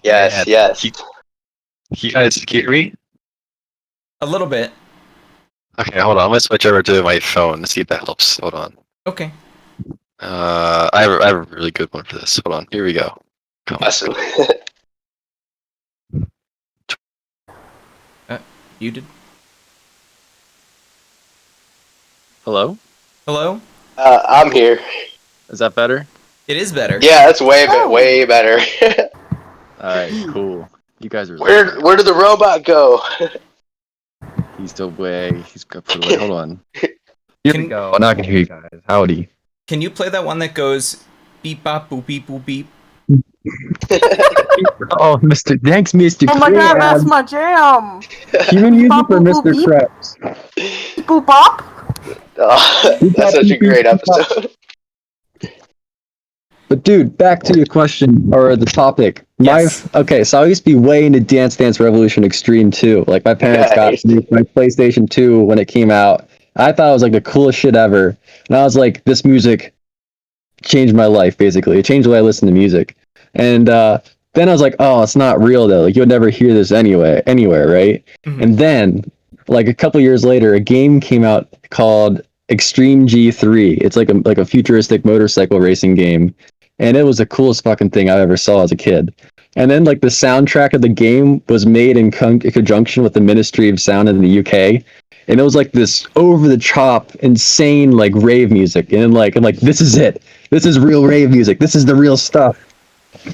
Yes, Yeah, yes. You guys hear me? A little bit. Okay, hold on. I'm gonna switch over to my phone to see if that helps. Hold on. Okay. I have a really good one for this. Hold on. Here we go. Come on. Awesome. You did. Hello? Hello? I'm here. Is that better? It is better. Yeah, that's way better. Alright, cool. You guys are Where did the robot go? He's got put away. Hold on. Here we go. Now I can hear you guys. Howdy. Can you play that one that goes beep bop boop beep boop beep? Oh, thanks, Mr. Oh my god, that's my jam. Human music Bop, for boop, boop, Mr. beep. Krebs. Boop bop. Oh, that's such a great episode. But dude, back to your question or the topic. Yes. Okay, so I used to be way into Dance Dance Revolution Extreme 2. Like my parents got me my PlayStation 2 when it came out. I thought it was like the coolest shit ever. And I was like, this music changed my life basically. It changed the way I listen to music. And then I was like, oh, it's not real though. Like you'll never hear this anywhere, right? Mhm. And then like a couple years later, a game came out called Extreme G3. It's like a futuristic motorcycle racing game. And it was the coolest fucking thing I ever saw as a kid. And then like the soundtrack of the game was made in conjunction with the Ministry of Sound in the UK. And it was like this over the top, insane like rave music. And like I'm like, this is it. This is real rave music. This is the real stuff.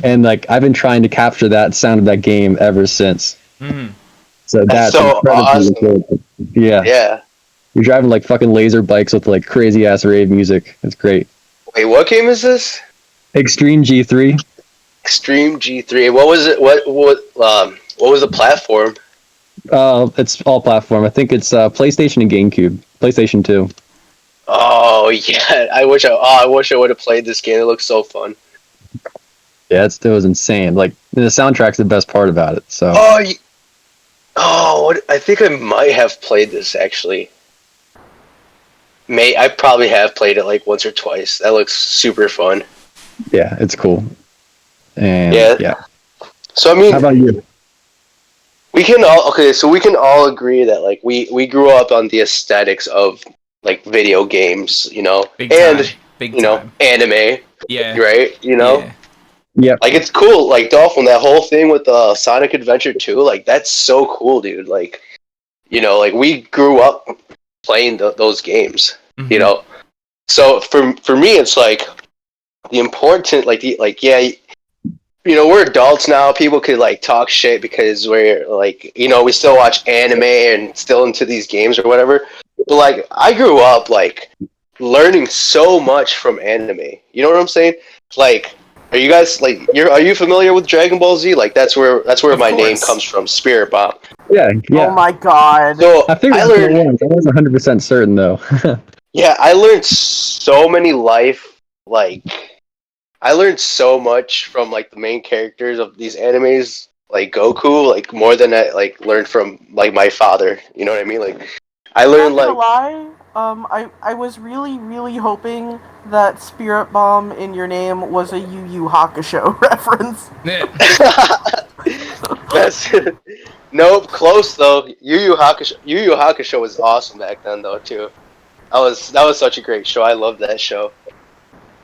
And like I've been trying to capture that sound of that game ever since. Mhm. So that's so incredibly awesome. cool. Yeah. Yeah. You're driving like fucking laser bikes with like crazy ass rave music. It's great. Wait, what game is this? Extreme G3. Extreme G3. What was it? What was the platform? It's all platform. I think it's PlayStation and GameCube. PlayStation 2. Oh yeah, I wish I would have played this game. It looks so fun. Yeah, it was insane. Like the soundtrack's the best part about it. So. I think I might have played this actually. I probably have played it like once or twice. That looks super fun. Yeah, it's cool. And yeah. So I mean, how about you? we can all agree that like we grew up on the aesthetics of like video games, you know, Big and time. Big you know, time. anime, Yeah. right? You know, Yeah. Yep. like it's cool. Like Dolphin, that whole thing with Sonic Adventure 2, like that's so cool, dude. Like, you know, like we grew up playing those games, Mhm. you know. So for me, it's like the important, you know, we're adults now. People could like talk shit because we're like, you know, we still watch anime and still into these games or whatever. But like, I grew up like learning so much from anime. You know what I'm saying? Like, are you guys like are you familiar with Dragon Ball Z? Like that's where Of my name course. comes from, Spirit Bomb. Yeah. Oh my god. So I figured I that's what it learned, was. I wasn't 100% certain though. yeah, I learned so many I learned so much from like the main characters of these animes, like Goku, like more than I like learned from like my father. You know what I mean? Like I learned Not like gonna lie, I was really hoping that Spirit Bomb in your name was a Yu Yu Hakusho reference. Yeah. that's nope, close though. Yu Yu Hakusho was awesome back then though too. That was such a great show. I loved that show.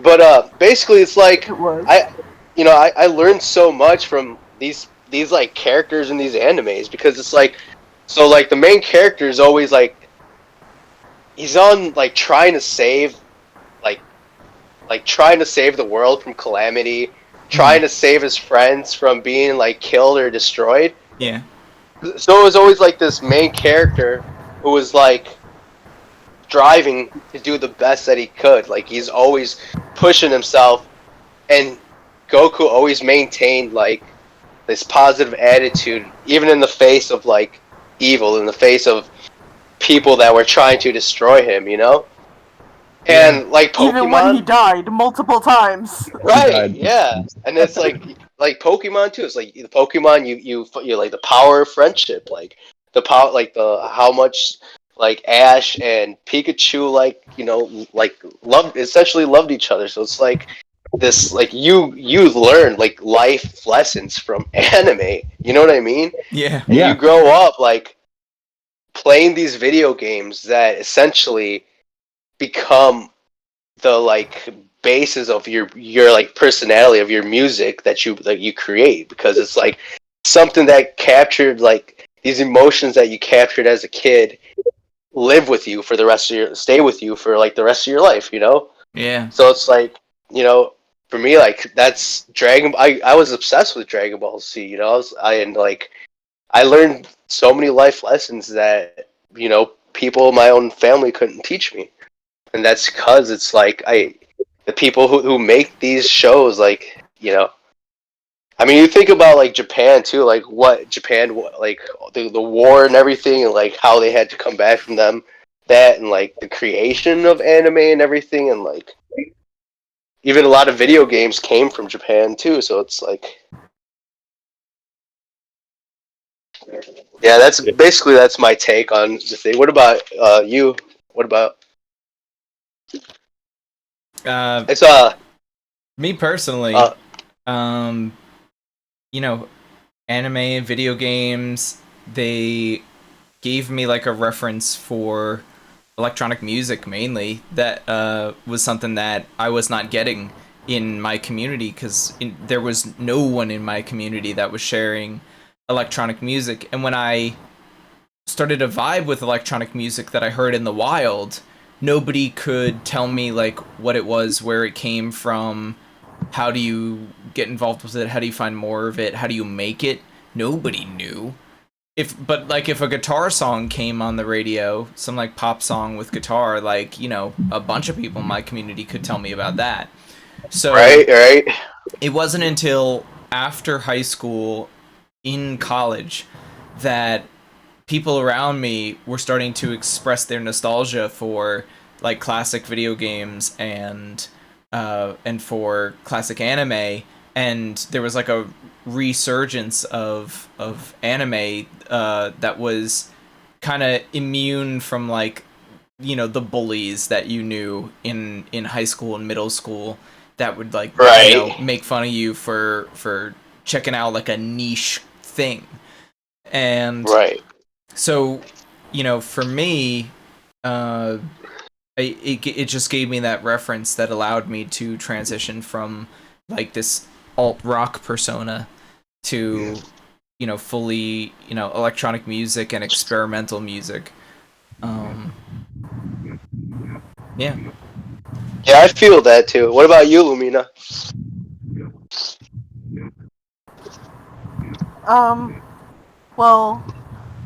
But basically it's like It was. I learned so much from these like characters in these animes, because it's like, so like the main character is always like, he's on like trying to save trying to save the world from calamity, trying to save his friends from being like killed or destroyed. Yeah. So it was always like this main character who was like striving to do the best that he could. Like he's always pushing himself, and Goku always maintained like this positive attitude, even in the face of like evil, in the face of people that were trying to destroy him, you know? And like Pokemon, Even when he died multiple times. right? Yeah, and it's like Pokemon too. It's like the Pokemon, you like the power of friendship, like the power, like the how much like Ash and Pikachu, like like essentially loved each other. So it's like this, like you learn like life lessons from anime. You know what I mean? Yeah. And you grow up like playing these video games that essentially become the like basis of your like personality, of your music that you create, because it's like something that captured like these emotions that you captured as a kid live with you for the rest of stay with you for like the rest of your life, you know? Yeah. So it's like, for me, like that's I was obsessed with Dragon Ball Z, you know? I learned so many life lessons that, people in my own family couldn't teach me. And that's because it's like the people who make these shows, like, I mean, you think about like Japan too, like what Japan, like the war and everything, and like how they had to come back from that, and like the creation of anime and everything, and like even a lot of video games came from Japan too. So it's like, yeah, that's my take on the thing. What about you? What about it's me personally, anime, video games, they gave me like a reference for electronic music mainly. That was something that I was not getting in my community, because there was no one in my community that was sharing electronic music. And when I started to vibe with electronic music that I heard in the wild, nobody could tell me like what it was, where it came from, how do you get involved with it, how do you find more of it, how do you make it. Nobody knew. But if a guitar song came on the radio, some like pop song with guitar, like, a bunch of people in my community could tell me about that. So right. It wasn't until after high school, in college, that people around me were starting to express their nostalgia for like classic video games and for classic anime, and there was like a resurgence of anime that was kind of immune from like the bullies that you knew in high school and middle school that would like make fun of you for checking out like a niche thing. And so for me, it just gave me that reference that allowed me to transition from like this alt rock persona to fully electronic music and experimental music. Yeah, I feel that too. What about you, Lumina? Well,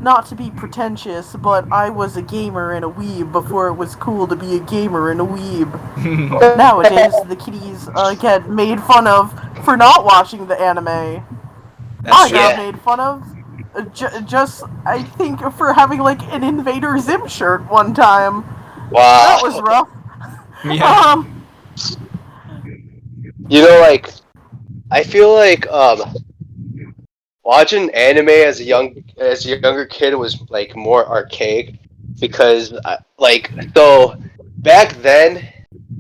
not to be pretentious, but I was a gamer and a weeb before it was cool to be a gamer and a weeb. Nowadays, the kiddies get made fun of for not watching the anime. I got made fun of just, I think, for having like an Invader Zim shirt one time. Wow. That was rough. Yeah. Like, I feel like watching anime as a younger kid was like more archaic, because so back then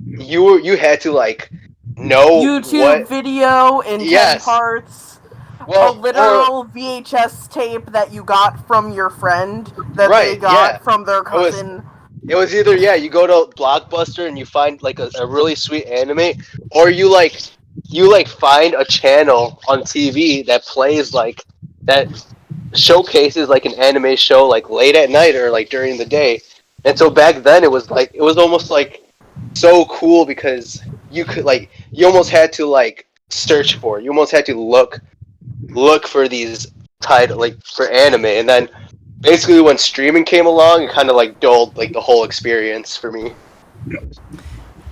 you had to like know YouTube video in 10 parts. A literal VHS tape that you got from your friend that they got from their cousin. It was either you go to Blockbuster and you find like a really sweet anime, or you like you like find a channel on TV that plays like that showcases like an anime show like late at night or like during the day. And so back then it was almost like so cool because you could like you almost had to like search for it. You almost had to look for these title like for anime, and then basically when streaming came along it kind of like dulled like the whole experience for me.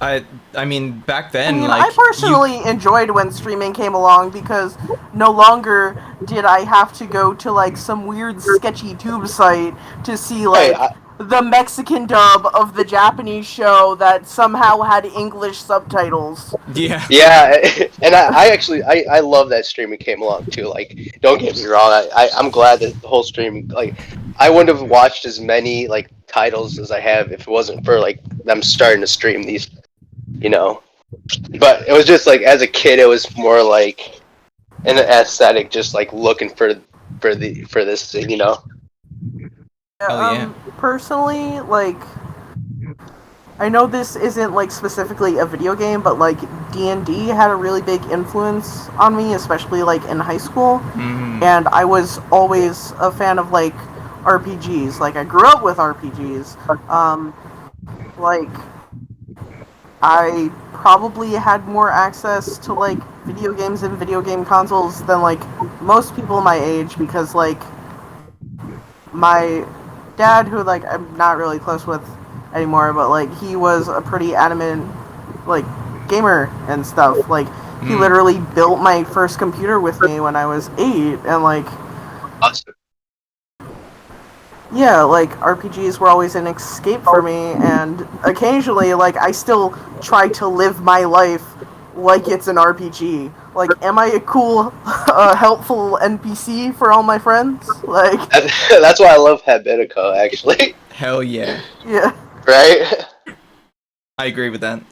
I mean, back then, I mean, like I personally enjoyed when streaming came along because no longer did I have to go to like some weird sketchy tube site to see like the Mexican dub of the Japanese show that somehow had English subtitles. yeah. And I actually I love that streaming came along too. Like, don't get me wrong, I'm glad that the whole streaming, like, I wouldn't have watched as many like titles as I have if it wasn't for like them starting to stream these, you know. But it was just like as a kid, it was more like an aesthetic, just like looking for this thing, you know. Oh, yeah. Personally, like, I know this isn't like specifically a video game, but like D&D had a really big influence on me, especially like in high school. Mm. And I was always a fan of like RPGs. Like I grew up with RPGs. Like I probably had more access to like video games and video game consoles than like most people my age, because like my dad, who like I'm not really close with anymore, but like he was a pretty adamant like gamer and stuff. Like he literally built my first computer with me when I was 8, and like Awesome. yeah, like RPGs were always an escape for me, and occasionally like I still try to live my life like it's an RPG. Like, am I a cool, helpful NPC for all my friends? Like, that's why I love Habitico, actually. Hell yeah. yeah. Right? I agree with that.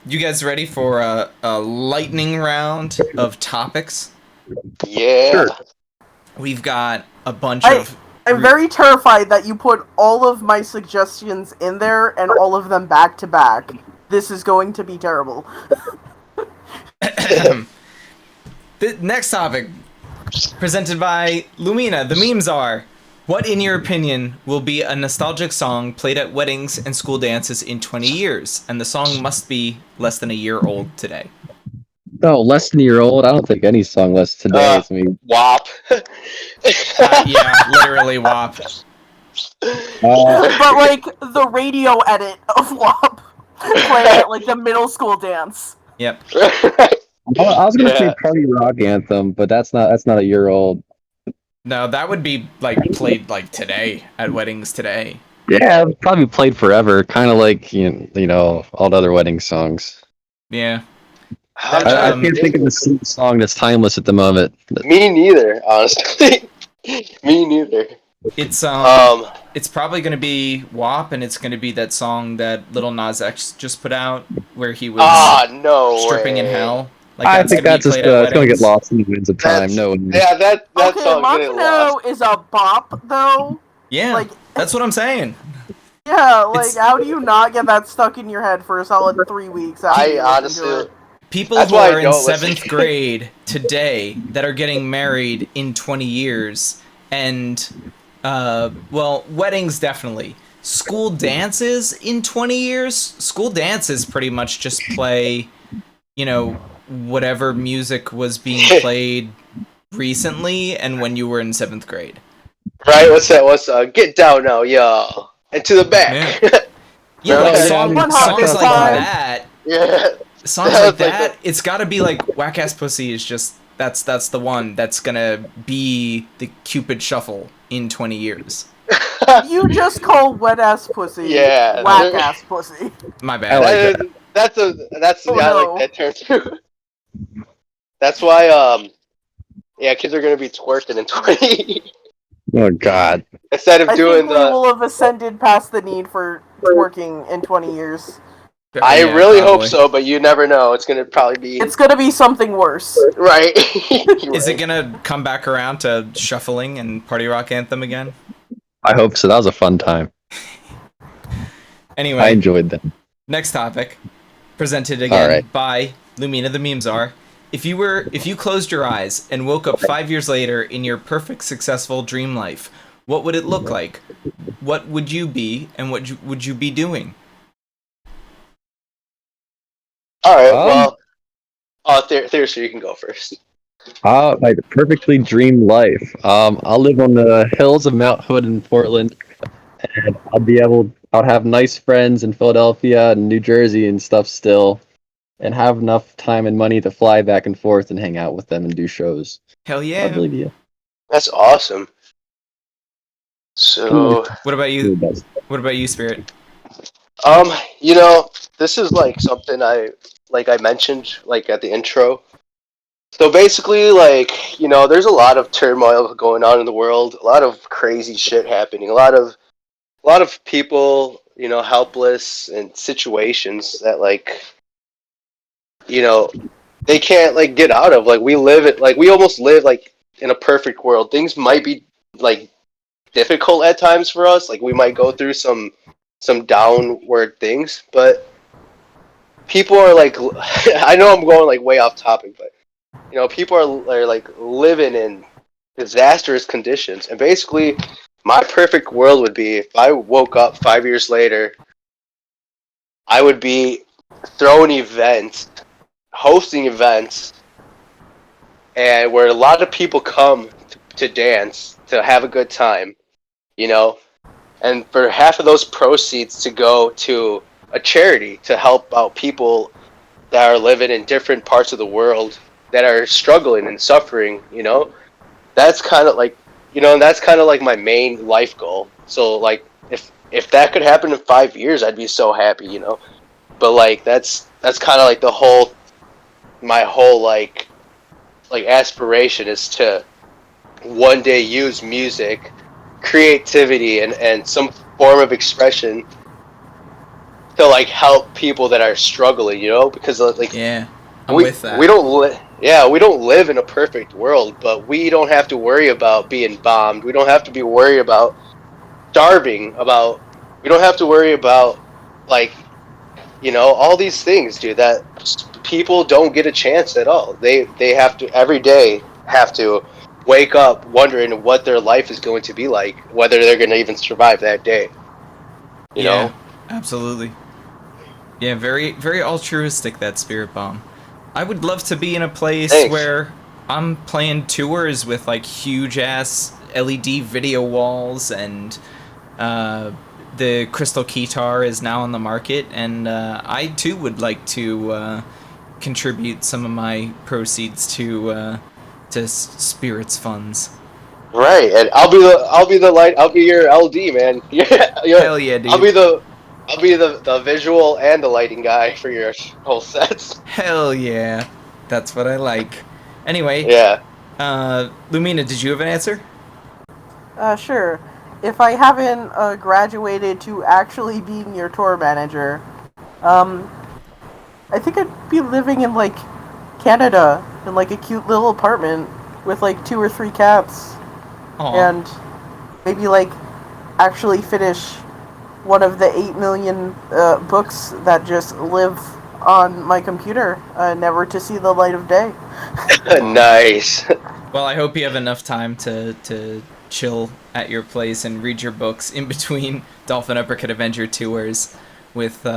You guys ready for a lightning round of topics? Yeah. Sure. We've got a bunch of... I'm very terrified that you put all of my suggestions in there and all of them back to back. This is going to be terrible. The next topic, presented by Lumina. The memes are: what, in your opinion, will be a nostalgic song played at weddings and school dances in 20 years? And the song must be less than a year old today. No, less than a year old. I don't think any song less today is me. WAP. Yeah, literally WAP. But like the radio edit of WAP playing at like the middle school dance. Yep. I was gonna say Party Rock Anthem, but that's not a year old. No, that would be like played like today at weddings today. Yeah, it'd probably be played forever, kind of like you know all the other wedding songs. Yeah. I can't think of a single song that's timeless at the moment. Me neither, honestly. Me neither. It's probably gonna be WAP, and it's gonna be that song that Lil Nas X just put out, where he was stripping in hell. Like, I think that's just it's gonna get lost in the winds of time. Yeah, that Okay, song's getting lost. Montano is a bop though. Yeah, like that's what I'm saying. Yeah, like how do you not get that stuck in your head for a solid 3 weeks? I honestly. People who are in 7th grade today that are getting married in 20 years, and, well, weddings definitely. School dances in 20 years? School dances pretty much just play, you know, whatever music was being played recently and when you were in 7th grade. Right, what's that? Get down now, y'all. And to the back. Yeah, like songs like time. that. Yeah. Songs like that, it's gotta be like Whack Ass Pussy is just that's the one that's gonna be the Cupid Shuffle in 20 years. You just call Wet Ass Pussy Whack Ass Pussy. My bad. I like that. I like that term too. That's why kids are gonna be twerking in 20. Oh God. Instead of doing think we will have ascended past the need for twerking in 20 years. I really hope so, but you never know. It's gonna probably be. It's gonna be something worse. Right. Is it gonna come back around to shuffling and Party Rock Anthem again? I hope so. That was a fun time. Anyway, I enjoyed that. next topic. presented again All right. by Lumina the Meme Czar. If you closed your eyes and woke up 5 years later in your perfect, successful dream life, what would it look like? What would you be, and what would you be doing? All right. Well, Thyristor, you can go first. My perfectly dreamed life. I'll live on the hills of Mount Hood in Portland, and I'll have nice friends in Philadelphia and New Jersey and stuff still, and have enough time and money to fly back and forth and hang out with them and do shows. Hell yeah. That'd really be it. That's awesome. So, What about you? What about you, Spirit? this is like something I mentioned like at the intro. So basically, there's a lot of turmoil going on in the world, a lot of crazy shit happening, a lot of people, helpless in situations that they can't get out of. We almost live in a perfect world. Things might be difficult at times for us. We might go through some downward things, but people are I know I'm going way off topic, but people are living in disastrous conditions. And basically, my perfect world would be if I woke up 5 years later, I would be throwing events, hosting events, and where a lot of people come to dance, to have a good time, and for half of those proceeds to go to a charity to help out people that are living in different parts of the world that are struggling and suffering, that's kind of that's kind of my main life goal. So if that could happen in 5 years, I'd be so happy, But that's kind of my whole aspiration is to one day use music, creativity, and some form of expression to help people that are struggling, because Yeah, I'm we with that. we don't live in a perfect world, but we don't have to worry about being bombed. We don't have to be worried about starving. We don't have to worry about all these things, dude. That people don't get a chance at all. They have to every day have to wake up wondering what their life is going to be like, whether they're going to even survive that day. You know? Absolutely. Yeah, very, very altruistic, that Spirit Bomb. I would love to be in a place Thanks. where I'm playing tours with huge ass LED video walls, and the crystal keytar is now on the market, and I too would like to contribute some of my proceeds to Spirit's funds. Right, and I'll be your LD, man. Hell yeah, dude. I'll be the visual and the lighting guy for your whole sets. Hell yeah. That's what I like. Anyway, Yeah. Lumina, did you have an answer? Sure. If I haven't graduated to actually being your tour manager, I think I'd be living in Canada in a cute little apartment with 2 or 3 cats. Aww. And maybe actually finish one of the 8 million books that just live on my computer, never to see the light of day. Nice. Well, I hope you have enough time to chill at your place and read your books in between Dolphin Uppercut Avenger tours with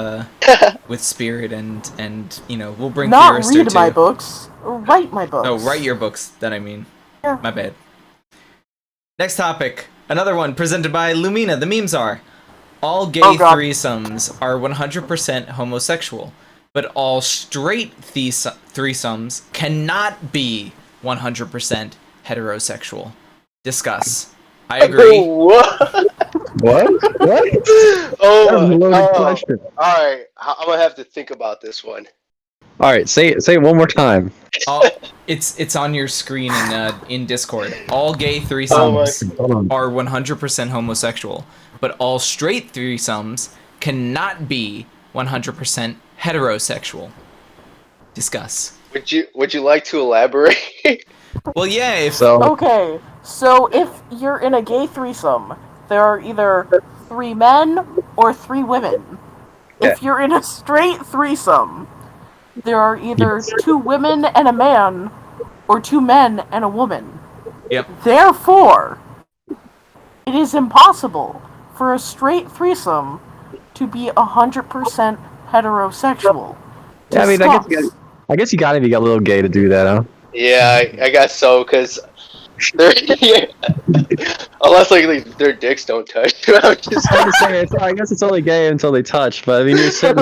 Spirit, and we'll bring Not Thyristor read too. my books, write my books. Oh, write your books, that I mean. Yeah. My bad. Next topic. Another one presented by Lumina, the Meme Czar. All gay threesomes are 100% homosexual, but all straight threesomes cannot be 100% heterosexual. Discuss. I agree. What? What? What? Oh, That was a loaded question. All right, I'm gonna have to think about this one. All right, say it one more time. It's on your screen in Discord. All gay Oh threesomes Hold on. are 100% homosexual, but all straight threesomes cannot be 100% heterosexual. Discuss. Would you like to elaborate? Well, yeah, if Okay, so if you're in a gay threesome, there are either 3 men or 3 women. if you're in a straight threesome, there are either 2 women and a man, or 2 men and a woman. Yep. Therefore, it is impossible for a straight threesome to be 100% heterosexual. Yeah, I mean, I guess you gotta be a little gay to do that, huh? Yeah, I guess so, because they're unless like their dicks don't touch. I'm just I was gonna say, I guess it's only gay until they touch, but I mean, you're sitting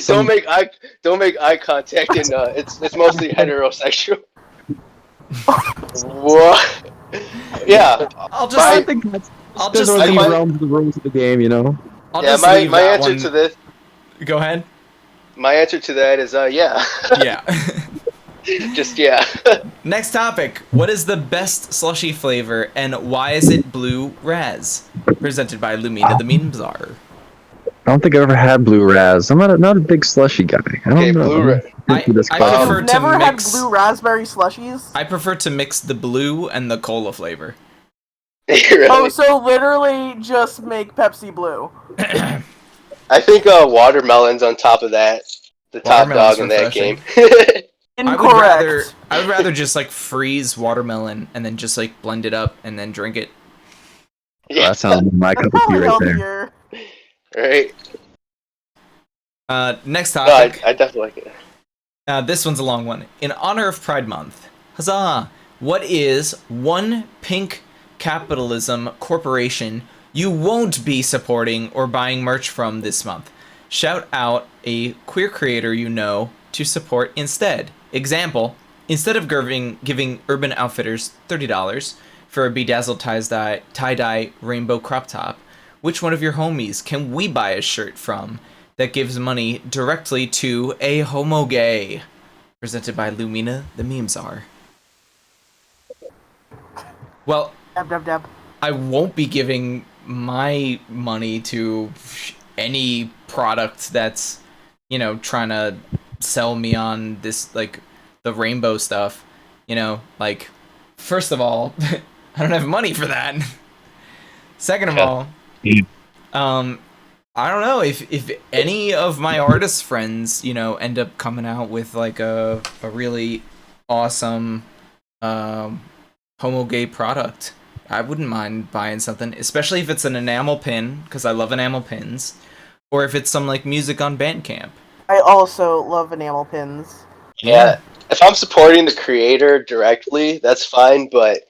don't make eye contact, and it's mostly heterosexual. What? Yeah, I'll just I think that's I'll those just are the leave, rules of the game, you know. I'll yeah. just My leave that answer one. to this, Go ahead. my answer to that is yeah. Yeah. Just yeah. Next topic. What is the best slushy flavor and why is it Blue Raz? Presented by Lumina the Meme Czar. I don't think I've ever had blue raz. I'm not a big slushy guy. I don't Okay, know. blue ra- I prefer I've to never had mix. blue raspberry slushies. I prefer to mix the blue and the cola flavor. Really? Oh, so literally just make Pepsi blue. I think watermelon's on top of that. The top Watermelon's dog in that refreshing. game. Incorrect. I would rather just like freeze watermelon and then just like blend it up and then drink it. Oh, that sounds like my cup of tea Probably right there. healthier. Right? Next No, topic. I definitely like it. This one's a long one. In honor of Pride Month, huzzah! What is one pink capitalism corporation you won't be supporting or buying merch from this month? Shout out a queer creator you know to support instead. Example, instead of giving Urban Outfitters $30 for a bedazzled tie-dye rainbow crop top, which one of your homies can we buy a shirt from that gives money directly to a homo gay? Presented by Lumina the Meme Czar. Well, Deb. I won't be giving my money to any product that's, you know, trying to sell me on this, like, the rainbow stuff. You know, like, first of all, I don't have money for that. Second of all, I don't know if any of my artist friends, you know, end up coming out with like a really awesome homo gay product. I wouldn't mind buying something, especially if it's an enamel pin, because I love enamel pins, or if it's some like music on Bandcamp. I also love enamel pins. Yeah. If I'm supporting the creator directly, that's fine, but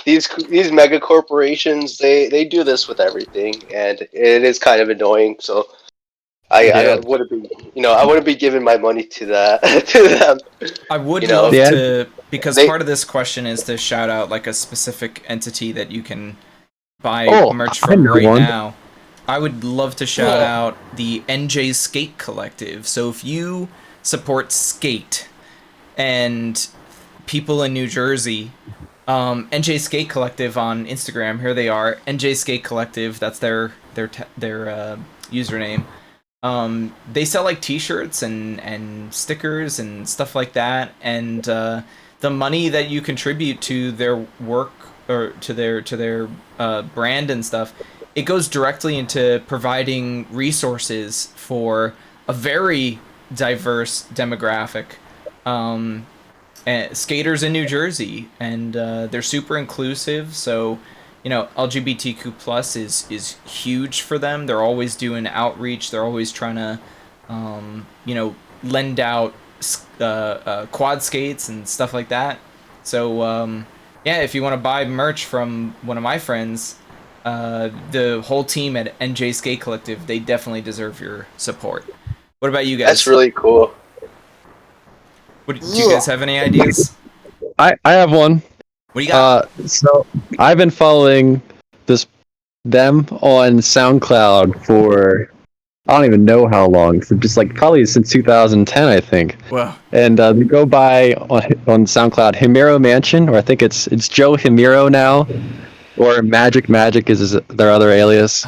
these mega corporations, they do this with everything, and it is kind of annoying. So I wouldn't be, I wouldn't be giving my money to that to them. I would You know? love Yeah. to, because They- part of this question is to shout out like a specific entity that you can buy Oh, merch I from know right one. now. I would love to shout out the NJ Skate Collective. So if you support skate and people in New Jersey, NJ Skate Collective on Instagram, here they are, NJ Skate Collective, that's their username. They sell like t-shirts and stickers and stuff like that, and the money that you contribute to their work or to their brand and stuff, it goes directly into providing resources for a very diverse demographic. Skaters in New Jersey, and they're super inclusive, so LGBTQ plus is huge for them. They're always doing outreach, they're always trying to lend out quad skates and stuff like that. So if you want to buy merch from one of my friends, the whole team at NJ Skate Collective, they definitely deserve your support. What about you guys? That's really cool. Do you guys have any ideas? I have one. What do you got? So I've been following them on SoundCloud for I don't even know how long. So just like probably since 2010, I think. Wow. And they go by on SoundCloud Himiro Mansion, or I think it's Joe Himiro now, or Magic is their other alias.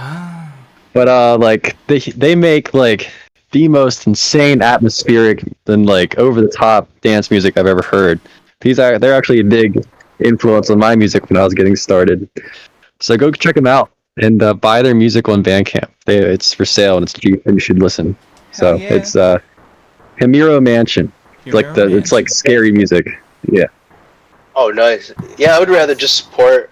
But like they make like the most insane atmospheric and like over the top dance music I've ever heard. They're actually a big influence on my music when I was getting started. So go check them out. and buy their music on Bandcamp. It's for sale and it's cheap and you should listen. Hell So yeah. it's Himiro Mansion. It's like scary music. Yeah. Oh, nice. Yeah, I would rather just support,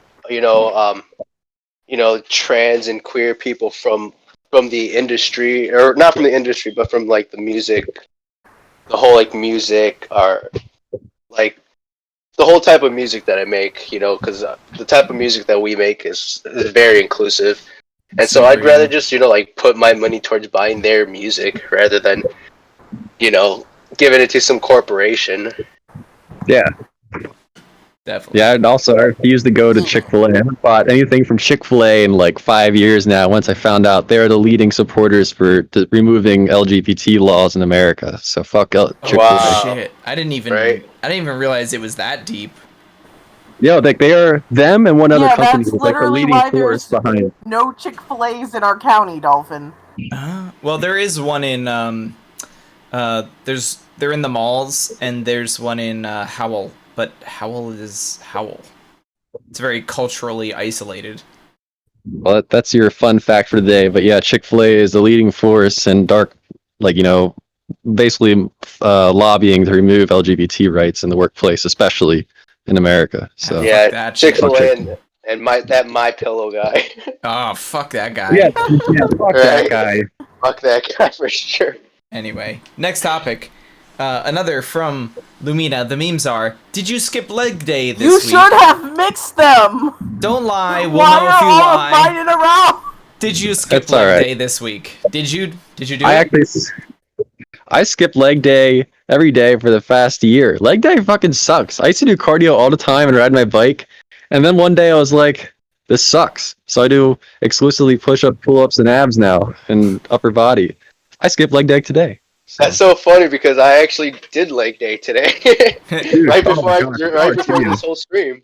trans and queer people from the industry, or not from the industry, but from like the music, the whole like music, or like the whole type of music that I make. Because the type of music that we make is very inclusive, and so I'd rather just like put my money towards buying their music rather than giving it to some corporation. Yeah. Definitely. Yeah, and also I refuse to go to Chick-fil-A. I haven't bought anything from Chick-fil-A in like 5 years now. Once I found out they're the leading supporters for removing LGBT laws in America. So fuck Chick-fil-A. Wow. Shit. I didn't even realize it was that deep. Yo, they are them and one other company that's is like the literally leading why force there's behind it. no Chick-fil-A's in our county, Dolphin. Well, there is one in they're in the malls, and there's one in Howell, but Howell is Howell. It's very culturally isolated. Well, that's your fun fact for the day. But yeah, Chick-fil-A is the leading force and basically lobbying to remove LGBT rights in the workplace, especially in America. So yeah, Chick-fil-A and that My Pillow guy. Oh, fuck that guy. Yeah, fuck that guy. Fuck that guy for sure. Anyway, next topic. Another from Lumina. The memes are: did you skip leg day this week? You should have mixed them. Don't lie. We'll Why know if are you all lie. of mine in a row? Did you skip That's leg all right. day this week? Did you do it? I skip leg day every day for the past year. Leg day fucking sucks. I used to do cardio all the time and ride my bike, and then one day I was like, this sucks. So I do exclusively push-up, pull-ups, and abs now, and upper body. I skipped leg day today. So. That's so funny because I actually did leg day today, right before this whole stream.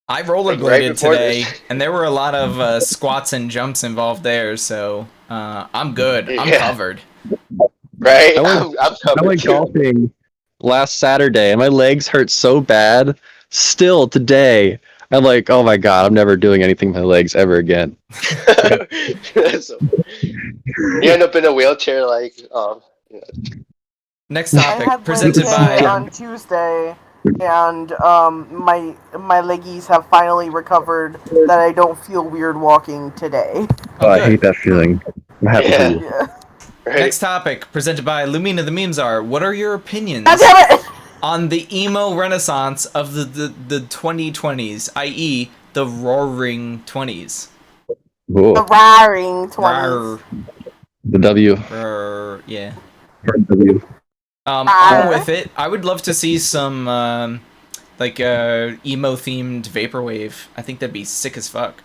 I rollerbladed today, and there were a lot of squats and jumps involved there, so I'm good. I'm covered. Right? I'm covered. I went too. golfing last Saturday, and my legs hurt so bad. Still today, I'm like, oh my god, I'm never doing anything with my legs ever again. You end up in a wheelchair, like, Next topic, I had presented leg day by... on Tuesday, and my leggies have finally recovered that I don't feel weird walking today. Oh, I hate that feeling. I'm happy for you. Yeah. Right. Next topic, presented by Lumina. The memes are: what are your opinions on the emo renaissance of the 2020s, i.e. the roaring 20s? Cool. The roaring 20s. The W. Yeah. W. I'm with it. I would love to see some emo themed vaporwave. I think that'd be sick as fuck.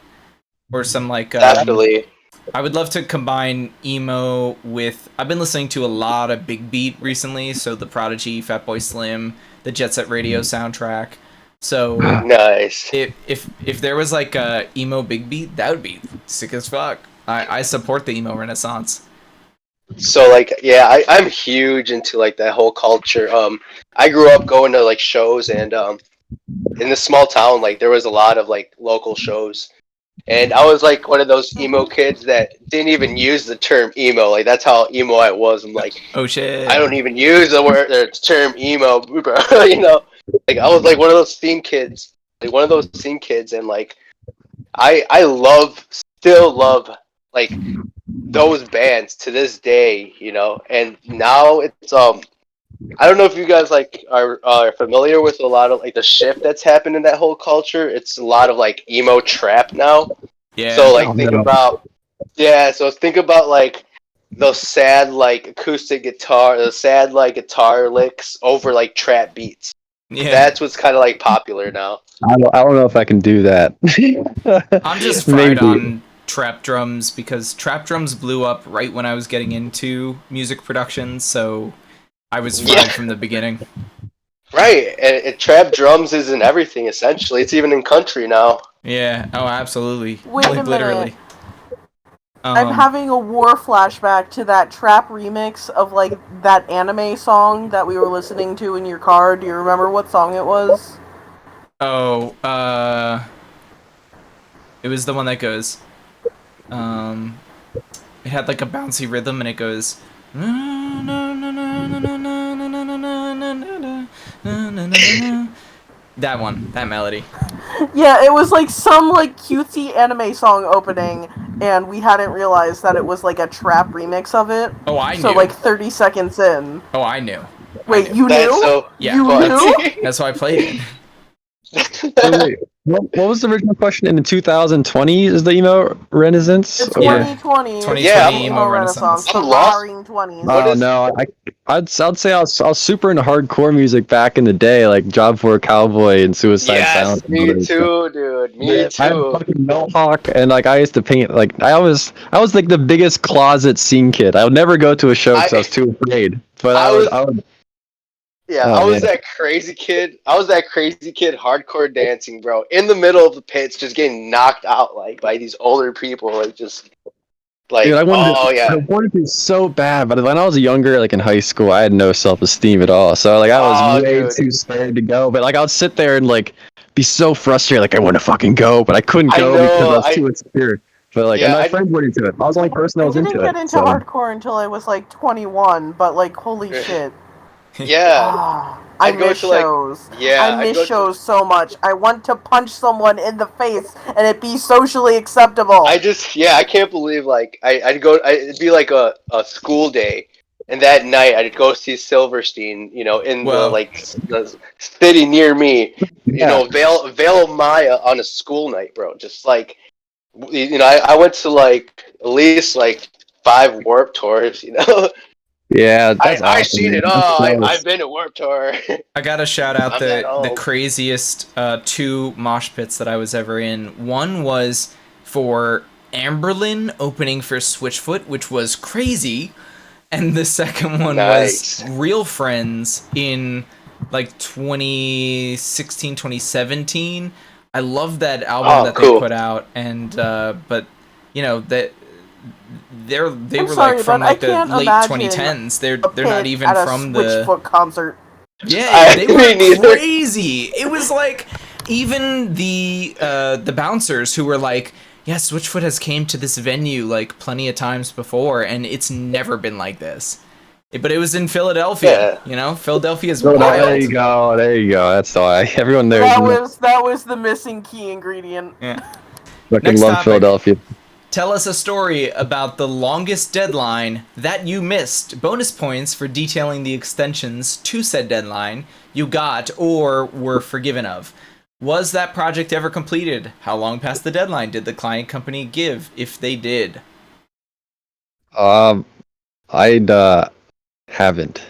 Or some Definitely. I would love to combine emo with... I've been listening to a lot of Big Beat recently, so the Prodigy, Fatboy Slim, the Jet Set Radio soundtrack. So nice. If there was like a emo Big Beat, that would be sick as fuck. I support the emo renaissance. So I'm huge into like that whole culture. I grew up going to like shows, and in this small town, like there was a lot of like local shows. And I was like one of those emo kids that didn't even use the term emo. Like that's how emo I was. I'm like, oh shit, I don't even use the term emo, bro. Like I was like one of those scene kids, and like I still love like those bands to this day, And now it's I don't know if you guys like are familiar with a lot of like the shift that's happened in that whole culture. It's a lot of like emo trap now. Yeah. So like think about like those sad like acoustic guitar, the sad like guitar licks over like trap beats. Yeah. That's what's kind of like popular now. I don't know if I can do that. I'm just fried on trap drums because trap drums blew up right when I was getting into music production, so I was fried from the beginning. Right, and trap drums is in everything, essentially. It's even in country now. Yeah, oh, absolutely. Wait a minute. Literally. I'm having a war flashback to that trap remix of, like, that anime song that we were listening to in your car. Do you remember what song it was? Oh, it was the one that goes... It had like a bouncy rhythm, and it goes. That one, that melody. Yeah, it was like some like cutesy anime song opening, and we hadn't realized that it was like a trap remix of it. Oh, I So knew. like 30 seconds in. Oh, I knew. Wait, I knew. you That's knew? so Yeah. You fun. knew? That's why I played it. Wait, what was the original question? In the 2020 is the emo renaissance? It's Yeah. 2020. It's 2020 Yeah, the I'm- emo renaissance. I'm The lost. roaring 20s. What Oh is- no, I'd say I was super into hardcore music back in the day, like Job for a Cowboy and Suicide Yes, Silence. and all me that stuff. too, dude. Me I had too. fucking Mohawk, and like I used to paint. Like I was like the biggest closet scene kid. I would never go to a show because I was too afraid. But I I would. Yeah, Oh, I was man. that crazy kid. I was that crazy kid, hardcore dancing, bro, in the middle of the pits, just getting knocked out like by these older people, like just like, Dude, I yeah, wanted to so bad, but when I was younger, like in high school, I had no self-esteem at all. So like I was way dude. too scared to go. But like I would sit there and like be so frustrated, like I want to fucking go, but I couldn't I go know, because I was too insecure. But like, and Yeah, my friends were into it. I was the only person that I was didn't into get it. into So hardcore until I was like 21, but like, holy shit. yeah. Ah, I I'd go miss to, like- shows. Yeah, I I'd miss go to- shows so much. I want to punch someone in the face and it be socially acceptable. I can't believe like it'd be like a school day, and that night I'd go see Silverstein, in the Whoa. like the city near me, yeah, Vale of Maya on a school night, bro. Just like, I went to like at least like 5 Warp Tours, yeah, that's I awesome. seen man. it all. That was- I've been to Warp Tour. I gotta shout out I'm that the old. craziest 2 mosh pits that I was ever in. One was for Amberlin opening for Switchfoot, which was crazy, and the second one Nice. was Real Friends in like 2016, 2017. I love that album Oh, that cool. they put out, and but that they I'm were sorry, like from but I like the can't late imagine 2010s. They're A not pit even at a from the Switchfoot concert. yeah, they Me were neither. crazy. It was like even the bouncers who were like, "Yeah, Switchfoot has came to this venue like plenty of times before, and it's never been like this." But it was in Philadelphia. Philadelphia's Oh, wild. there you go. There you go. That's why everyone there That was the missing key ingredient. Yeah. fucking Next love topic. Philadelphia. Tell us a story about the longest deadline that you missed. Bonus points for detailing the extensions to said deadline you got or were forgiven of. Was that project ever completed? How long past the deadline did the client company give, if they did? I'd haven't.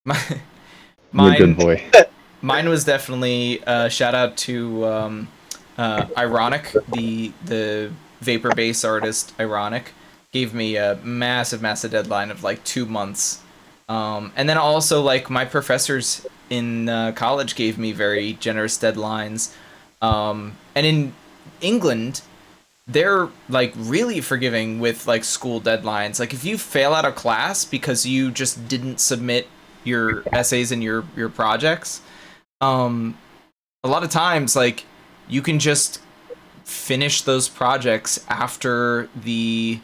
I'm a good Mine, boy. mine was definitely shout out to Ironic, the vapor bass artist. Ironic gave me a massive deadline of like 2 months, and then also like my professors in college gave me very generous deadlines, and in England they're like really forgiving with like school deadlines. Like if you fail out of class because you just didn't submit your essays and your projects, a lot of times like you can just finish those projects after the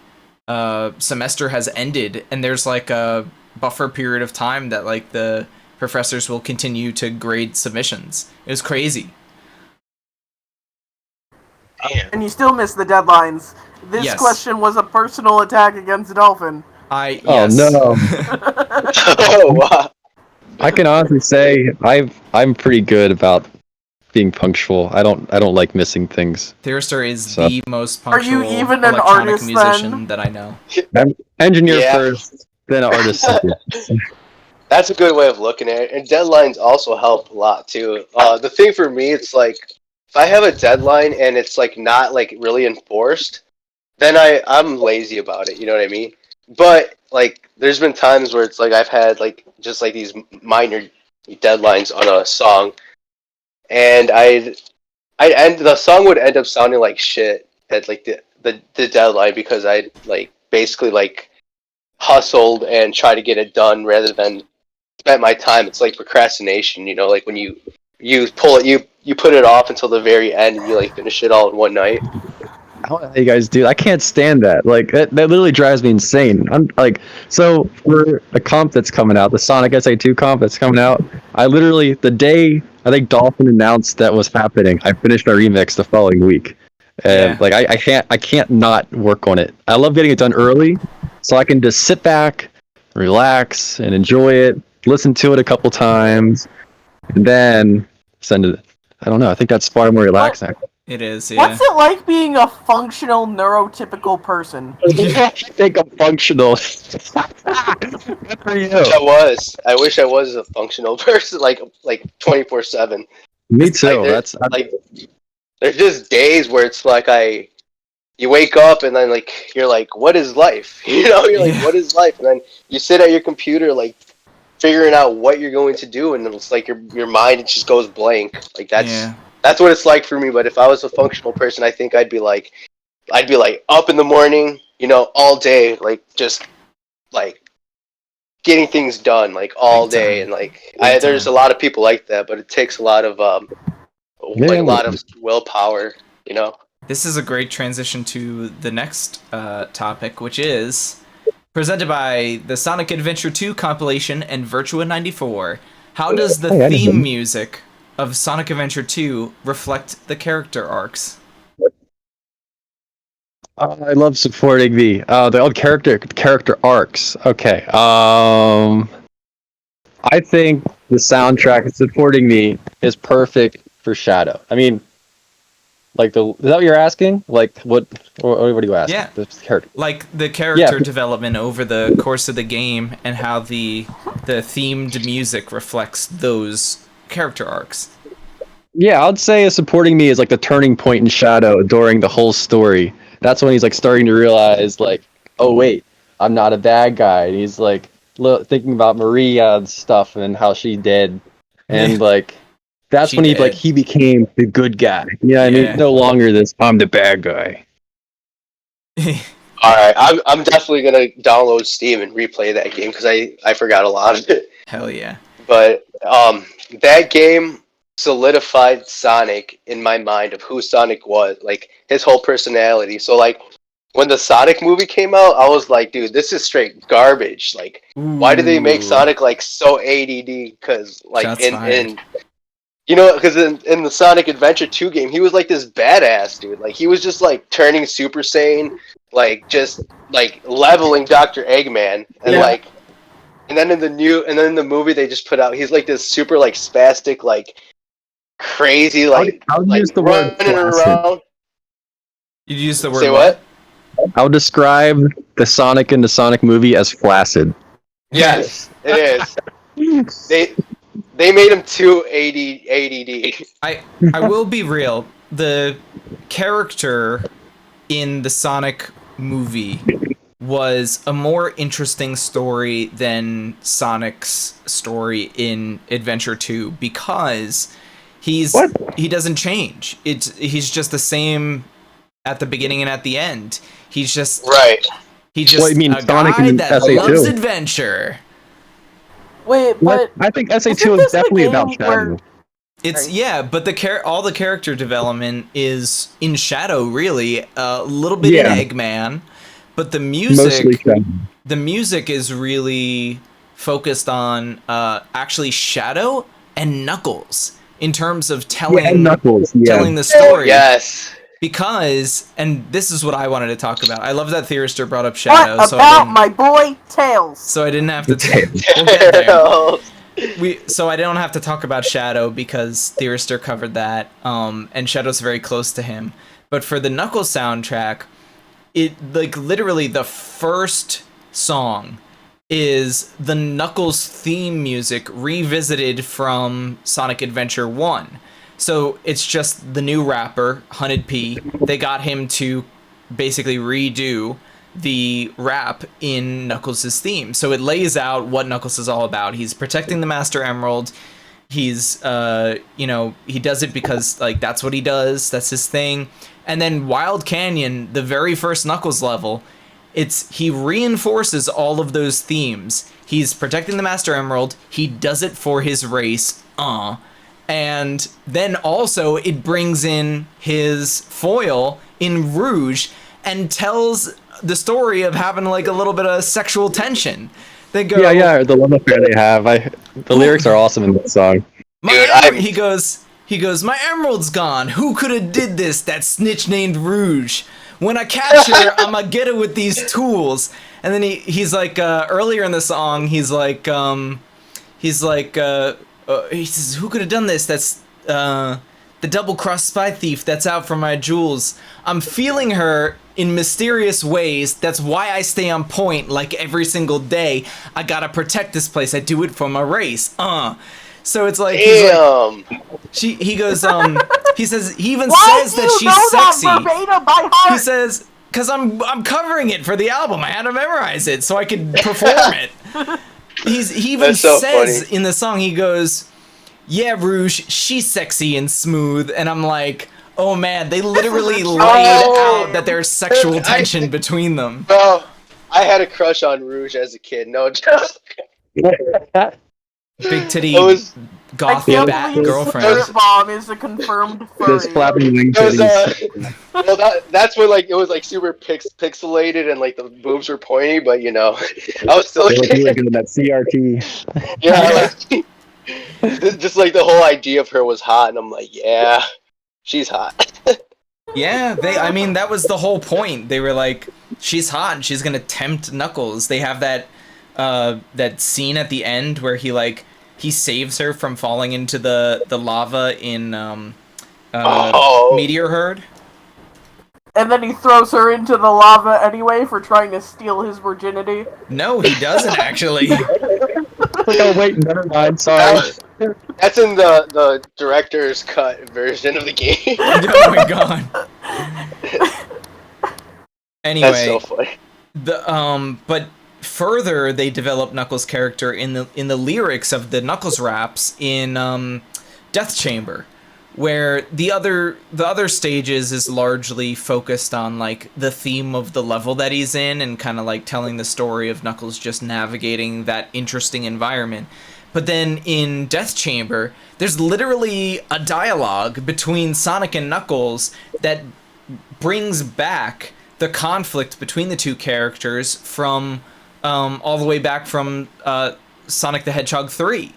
semester has ended, and there's like a buffer period of time that like the professors will continue to grade submissions. It was crazy. And you still missed the deadlines. This Yes. question was a personal attack against Dolphin. Oh Yes. no! Oh wow. I can honestly say I'm pretty good about being punctual. I don't like missing things. Thyristor is So- the most Are you punctual even an electronic artist, musician then? that I know. I'm engineer Yeah. first, then artist second. That's a good way of looking at it. And deadlines also help a lot too. The thing for me, it's like if I have a deadline and it's like not like really enforced, then I'm lazy about it. You know what I mean? But like, there's been times where it's like I've had like just like these minor deadlines on a song, and the song would end up sounding like shit at like the deadline because I like basically like hustled and tried to get it done rather than spent my time. It's like procrastination, like when you pull it, you put it off until the very end and you like finish it all in one night. I don't know how you guys do. I can't stand that. Like that literally drives me insane. I'm like, so for the comp that's coming out, the Sonic SA2 comp that's coming out, I literally the day I think Dolphin announced that was happening, I finished my remix the following week. And Yeah. like I can't not work on it. I love getting it done early so I can just sit back, relax, and enjoy it, listen to it a couple times, and then send it. I don't know. I think that's far more relaxing. It is, yeah. What's it like being a functional neurotypical person? I think I'm functional. Good for you. I wish I was a functional person, like 24/7. Me too. Like, there's just days where it's like you wake up and then like you're like, what is life? You know, you're like, what is life? And then you sit at your computer like figuring out what you're going to do, and it's like your mind just goes blank. Like that's what it's like for me. But if I was a functional person, I think I'd be like up in the morning, you know, all day, like just like getting things done like all day, and like there's a lot of people like that, but it takes a lot of a lot of willpower, you know. This is a great transition to the next topic, which is presented by the Sonic Adventure 2 compilation and Virtua 94. How does the theme music of Sonic Adventure 2 reflect the character arcs? I love supporting the old character arcs. Okay. I think the soundtrack supporting me is perfect for Shadow. I mean, like is that what you're asking? Like what are you asking? Yeah. The character. Like the character development over the course of the game and how the themed music reflects those character arcs. Yeah, I'd say supporting me is like the turning point in Shadow during the whole story. That's when he's like starting to realize like, oh wait, I'm not a bad guy. And he's like thinking about Maria and stuff and how she did, and like that's when he became the good guy. Yeah, I mean, no longer this I'm the bad guy. All right, I'm definitely gonna download Steam and replay that game because I forgot a lot of it. Hell yeah! But that game solidified Sonic in my mind of who Sonic was, like his whole personality. So like when the Sonic movie came out, I was like, dude, this is straight garbage. Like, why did they make Sonic like so ADD? Because like in you know, because in the Sonic Adventure 2 game, he was like this badass dude. Like he was just like turning Super Saiyan, like just like leveling Dr. Eggman, and like, and then in the movie they just put out, he's like this super like spastic like crazy like I'll use the word running around. You use the word Say what? I'll describe the Sonic in the Sonic movie as flaccid. Yes, it is. They made him too ADD. I will be real. The character in the Sonic movie was a more interesting story than Sonic's story in Adventure 2 because he doesn't change. He's just the same at the beginning and at the end. He's just He's just a Sonic guy that SA2 loves adventure. Wait, but I think SA2 is definitely about Shadow. It's but all the character development is in Shadow, really. A little bit in Eggman, but the music is really focused on actually Shadow and Knuckles in terms of telling the story. Yes. Because, and this is what I wanted to talk about. I love that Thyristor brought up Shadow. What about my boy Tails? So I didn't have to. We'll get there. So I don't have to talk about Shadow because Thyristor covered that, and Shadow's very close to him. But for the Knuckles soundtrack, it like literally the first song is the Knuckles theme music revisited from Sonic Adventure 1. So it's just the new rapper, Hunted P. They got him to basically redo the rap in Knuckles' theme. So it lays out what Knuckles is all about. He's protecting the Master Emerald. He's, he does it because, like, that's what he does. That's his thing. And then Wild Canyon, the very first Knuckles level, he reinforces all of those themes. He's protecting the Master Emerald. He does it for his race. And then also it brings in his foil in Rouge and tells the story of having like a little bit of sexual tension. They go, yeah, the love affair they have. The lyrics are awesome in that song. he goes, my emerald's gone. Who could have did this? That snitch named Rouge. When I catch her, I'ma get her with these tools. And then he's like, earlier in the song, he says, who could have done this? That's the double-crossed spy thief that's out for my jewels. I'm feeling her in mysterious ways. That's why I stay on point like every single day. I gotta protect this place. I do it for my race. So it's like, he goes, he says, he even says that she's sexy. He says, because I'm covering it for the album. I had to memorize it so I could perform it. He even says in the song, he goes, yeah, Rouge, she's sexy and smooth. And I'm like, oh man, they literally laid out that there's sexual tension between them. Bro, I had a crush on Rouge as a kid, no joke. Big titty goth bat girlfriend. Spirit Bomb is a confirmed furry. Just flapping wing titties. Well, that's when like it was like super pixelated and like the boobs were pointy, but you know, I was still a Like kid. that CRT. Yeah, like, just like the whole idea of her was hot, and I'm like, yeah, she's hot. Yeah, I mean, that was the whole point. They were like, she's hot and she's gonna tempt Knuckles. They have that scene at the end where he saves her from falling into the lava in Meteor Herd. And then he throws her into the lava anyway for trying to steal his virginity. No, he doesn't actually. Oh wait, never mind. Sorry. That's in the director's cut version of the game. Oh my god. Anyway, That's so funny. But further, they develop Knuckles' character in the lyrics of the Knuckles raps in Death Chamber, where the other stages is largely focused on like the theme of the level that he's in and kind of like telling the story of Knuckles just navigating that interesting environment. But then in Death Chamber, there's literally a dialogue between Sonic and Knuckles that brings back the conflict between the two characters from all the way back from Sonic the Hedgehog 3,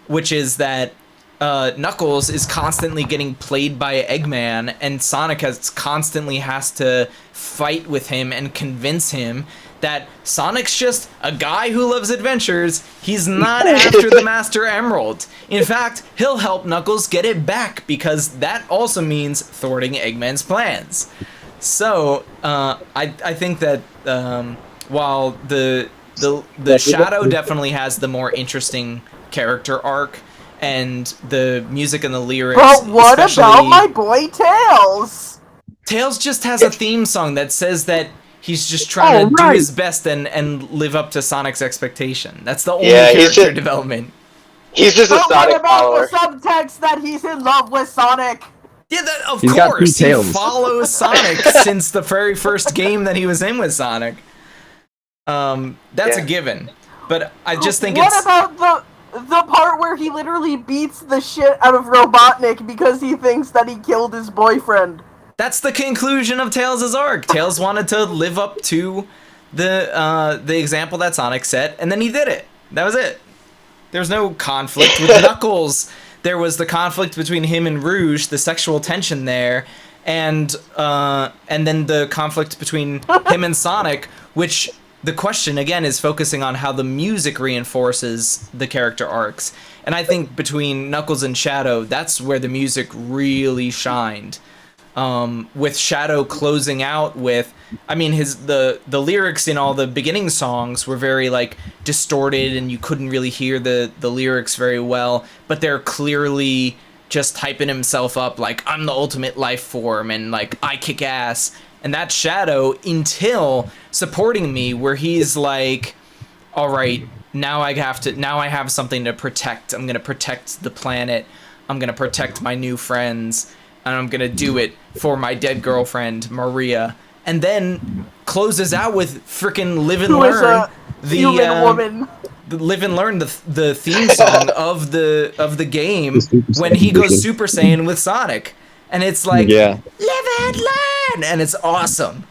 which is that Knuckles is constantly getting played by Eggman, and Sonic constantly has to fight with him and convince him that Sonic's just a guy who loves adventures. He's not after the Master Emerald. In fact, he'll help Knuckles get it back because that also means thwarting Eggman's plans. So I think that while the Shadow definitely has the more interesting character arc, and the music and the lyrics. But what about my boy Tails? Tails just has a theme song that says that he's just trying to do his best and live up to Sonic's expectation. That's the only character development. He's just a Sonic follower. What about the subtext that he's in love with Sonic? Yeah, of course. He follows Sonic since the very first game that he was in with Sonic. That's a given. But I just think What about the part where he literally beats the shit out of Robotnik because he thinks that he killed his boyfriend? That's the conclusion of Tails' arc. Tails wanted to live up to the example that Sonic set, and then he did it. That was it. There's no conflict with Knuckles. There was the conflict between him and Rouge, the sexual tension there, and then the conflict between him and Sonic, which the question again is focusing on how the music reinforces the character arcs. And I think between Knuckles and Shadow, that's where the music really shined. With Shadow closing out with, I mean, the lyrics in all the beginning songs were very like distorted and you couldn't really hear the lyrics very well, but they're clearly just hyping himself up like, I'm the ultimate life form and like I kick ass. And that's Shadow until supporting me, where he's like, all right, now I have something to protect. I'm gonna protect the planet. I'm gonna protect my new friends. And I'm gonna do it for my dead girlfriend, Maria. And then closes out with frickin' Live and Learn. The human woman. Live and Learn, the theme song of the game when he goes Super Saiyan with Sonic, and it's like Yeah. Live and Learn, and it's awesome.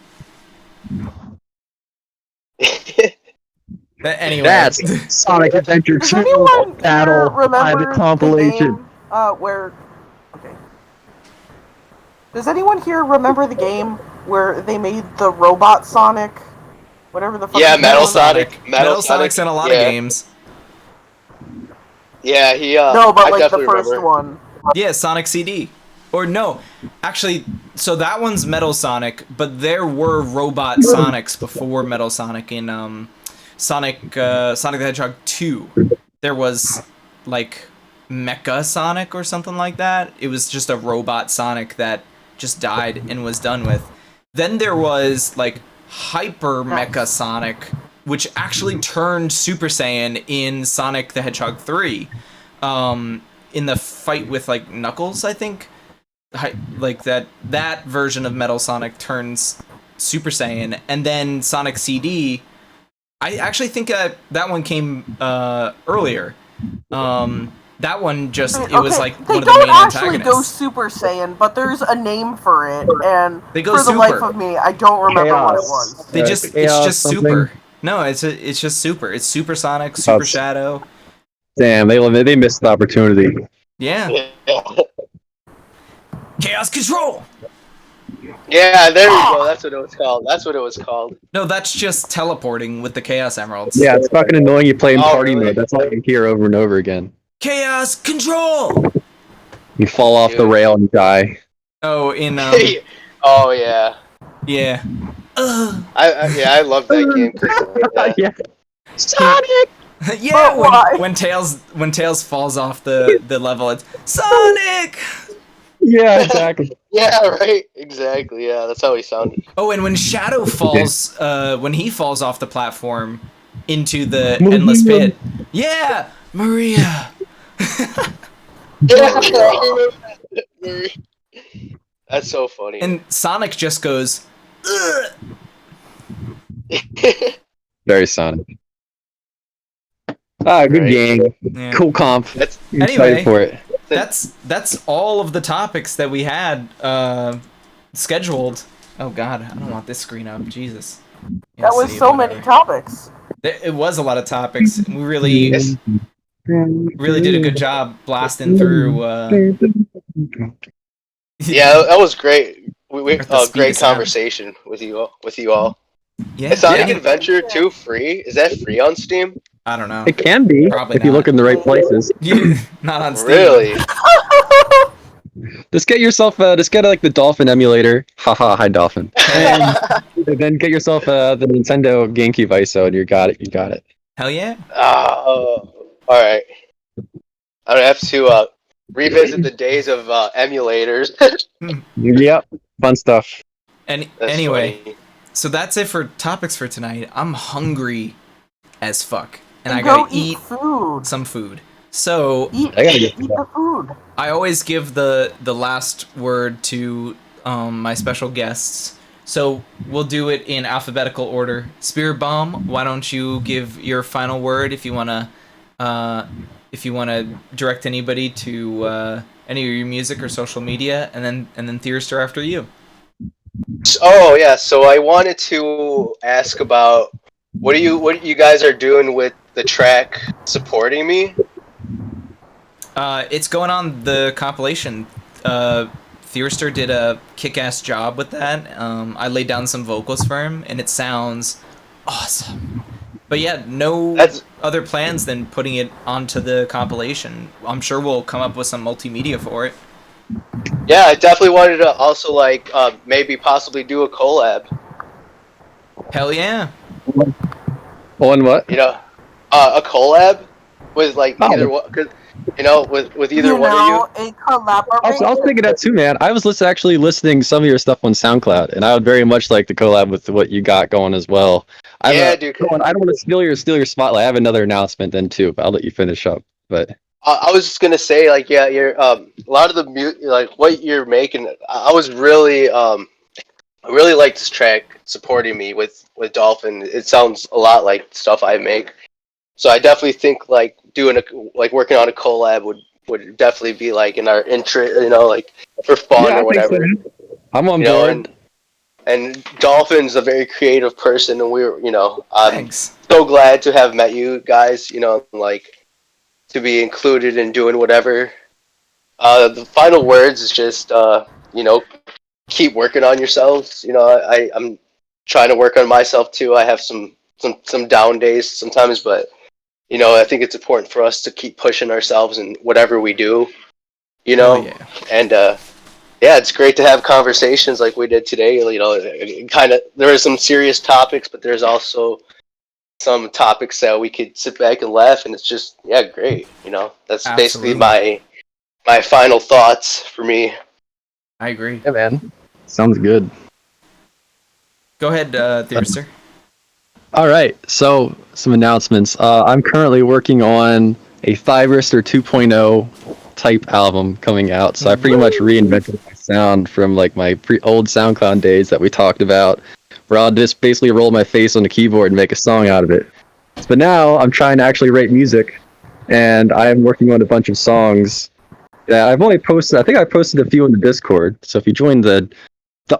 Anyway, That's Sonic Adventure Does 2 anyone Battle here remember Private Compilation. the game, where... Okay. Does anyone here remember the game where they made the robot Sonic? Whatever the fuck. Yeah, his name Metal was? Sonic. Metal Sonic's in a lot of games. Yeah, he. No, but I like the definitely first remember. one. Yeah, Sonic CD. Or no, actually, so that one's Metal Sonic, but there were robot Sonics before Metal Sonic in Sonic the Hedgehog 2. There was like Mecha Sonic or something like that. It was just a robot Sonic that just died and was done with. Then there was like Hyper Mecha Sonic, which actually turned Super Saiyan in Sonic the Hedgehog 3. In the fight with like Knuckles, I think. Like that version of Metal Sonic turns Super Saiyan, and then Sonic CD. I actually think that one came earlier. That one just it was like they one of the main don't actually antagonists. go Super Saiyan, but there's a name for it, and They go for the Super. life of me, I don't remember what it was. They just it's Chaos just something. Super. No, it's just Super. It's Super Sonic, Super Shadow. Damn, they missed the opportunity. Yeah. Chaos Control. Yeah, there we go. That's what it was called. No, that's just teleporting with the Chaos Emeralds. Yeah, it's fucking annoying you play in party really? mode. That's all you hear over and over again. Chaos Control. You fall off the Dude. rail and die. Oh, in Oh yeah. yeah. I love that game. Yeah. Yeah. Sonic! Yeah, why? when Tails falls off the level, it's Sonic. Yeah, exactly. Yeah, right. Exactly. Yeah, that's how he sounded. Oh, and when Shadow falls, when he falls off the platform into the endless pit. Yeah, Maria. That's so funny. And Sonic just goes. Ugh. Very Sonic. Ah, good Right. game. Yeah. Cool comp. That's I'm Anyway. excited for it. That's all of the topics that we had scheduled. Oh God, I don't want this screen up. Jesus. Yeah, That was see, so whatever. many topics. It was a lot of topics. We really did a good job blasting through. yeah, that was great. We At the speed great of sound. conversation with you all. Yeah, Is Sonic yeah. Adventure 2 free? Is that free on Steam? I don't know. It can be Probably if you not. look in the right places. Not on Steam. Really? Just get yourself get like the Dolphin emulator. Haha, hi Dolphin. And then get yourself the Nintendo GameCube ISO, and you got it. You got it. Hell yeah. All right. I'm gonna have to revisit the days of emulators. Yep, fun stuff. And That's anyway, funny. so that's it for topics for tonight. I'm hungry as fuck, and I Go gotta eat food. some food. So Eat I gotta get the food. I always give the last word to my special guests. So we'll do it in alphabetical order. Spirit Bomb, why don't you give your final word if you wanna direct anybody to any of your music or social media, and then Thyristor after you. Oh yeah, so I wanted to ask about what you guys are doing with the track Supporting Me? It's going on the compilation. Thyristor did a kick-ass job with that. I laid down some vocals for him, and it sounds awesome. But yeah, no other plans than putting it onto the compilation. I'm sure we'll come up with some multimedia for it. Yeah, I definitely wanted to also maybe possibly do a collab. Hell yeah. On what? You know, a collab with Oh. either one, with either one of you. A collaboration. I was thinking that too, man. I was actually listening some of your stuff on SoundCloud, and I would very much like to collab with what you got going as well. Dude. I don't want to steal your spotlight. I have another announcement then too, but I'll let you finish up. But I was just gonna say, you're a lot of the what you're making. I was really I really like this track Supporting Me with Dolphin. It sounds a lot like stuff I make. So I definitely think like working on a collab would definitely be like in our interest, like for fun Yeah, I or think so. whatever. I'm on You know, board. and Dolphin's a very creative person, and I'm Thanks. so glad to have met you guys. Like to be included in doing whatever. The final words is just keep working on yourselves. I'm trying to work on myself too. I have some down days sometimes, but I think it's important for us to keep pushing ourselves in whatever we do. Hell yeah. And yeah, it's great to have conversations like we did today. Kind of there are some serious topics, but there's also some topics that we could sit back and laugh, and it's just great. That's basically Absolutely. my final thoughts for me. I agree. Yeah, man. Sounds good. Go ahead, Thyristor. All right, so some announcements. I'm currently working on a Thyristor 2.0 type album coming out. So I pretty much reinvented my sound from like my old SoundCloud days that we talked about, where I'll just basically roll my face on the keyboard and make a song out of it. But now I'm trying to actually write music, and I am working on a bunch of songs that I've only posted. I think I posted a few in the Discord. So if you join the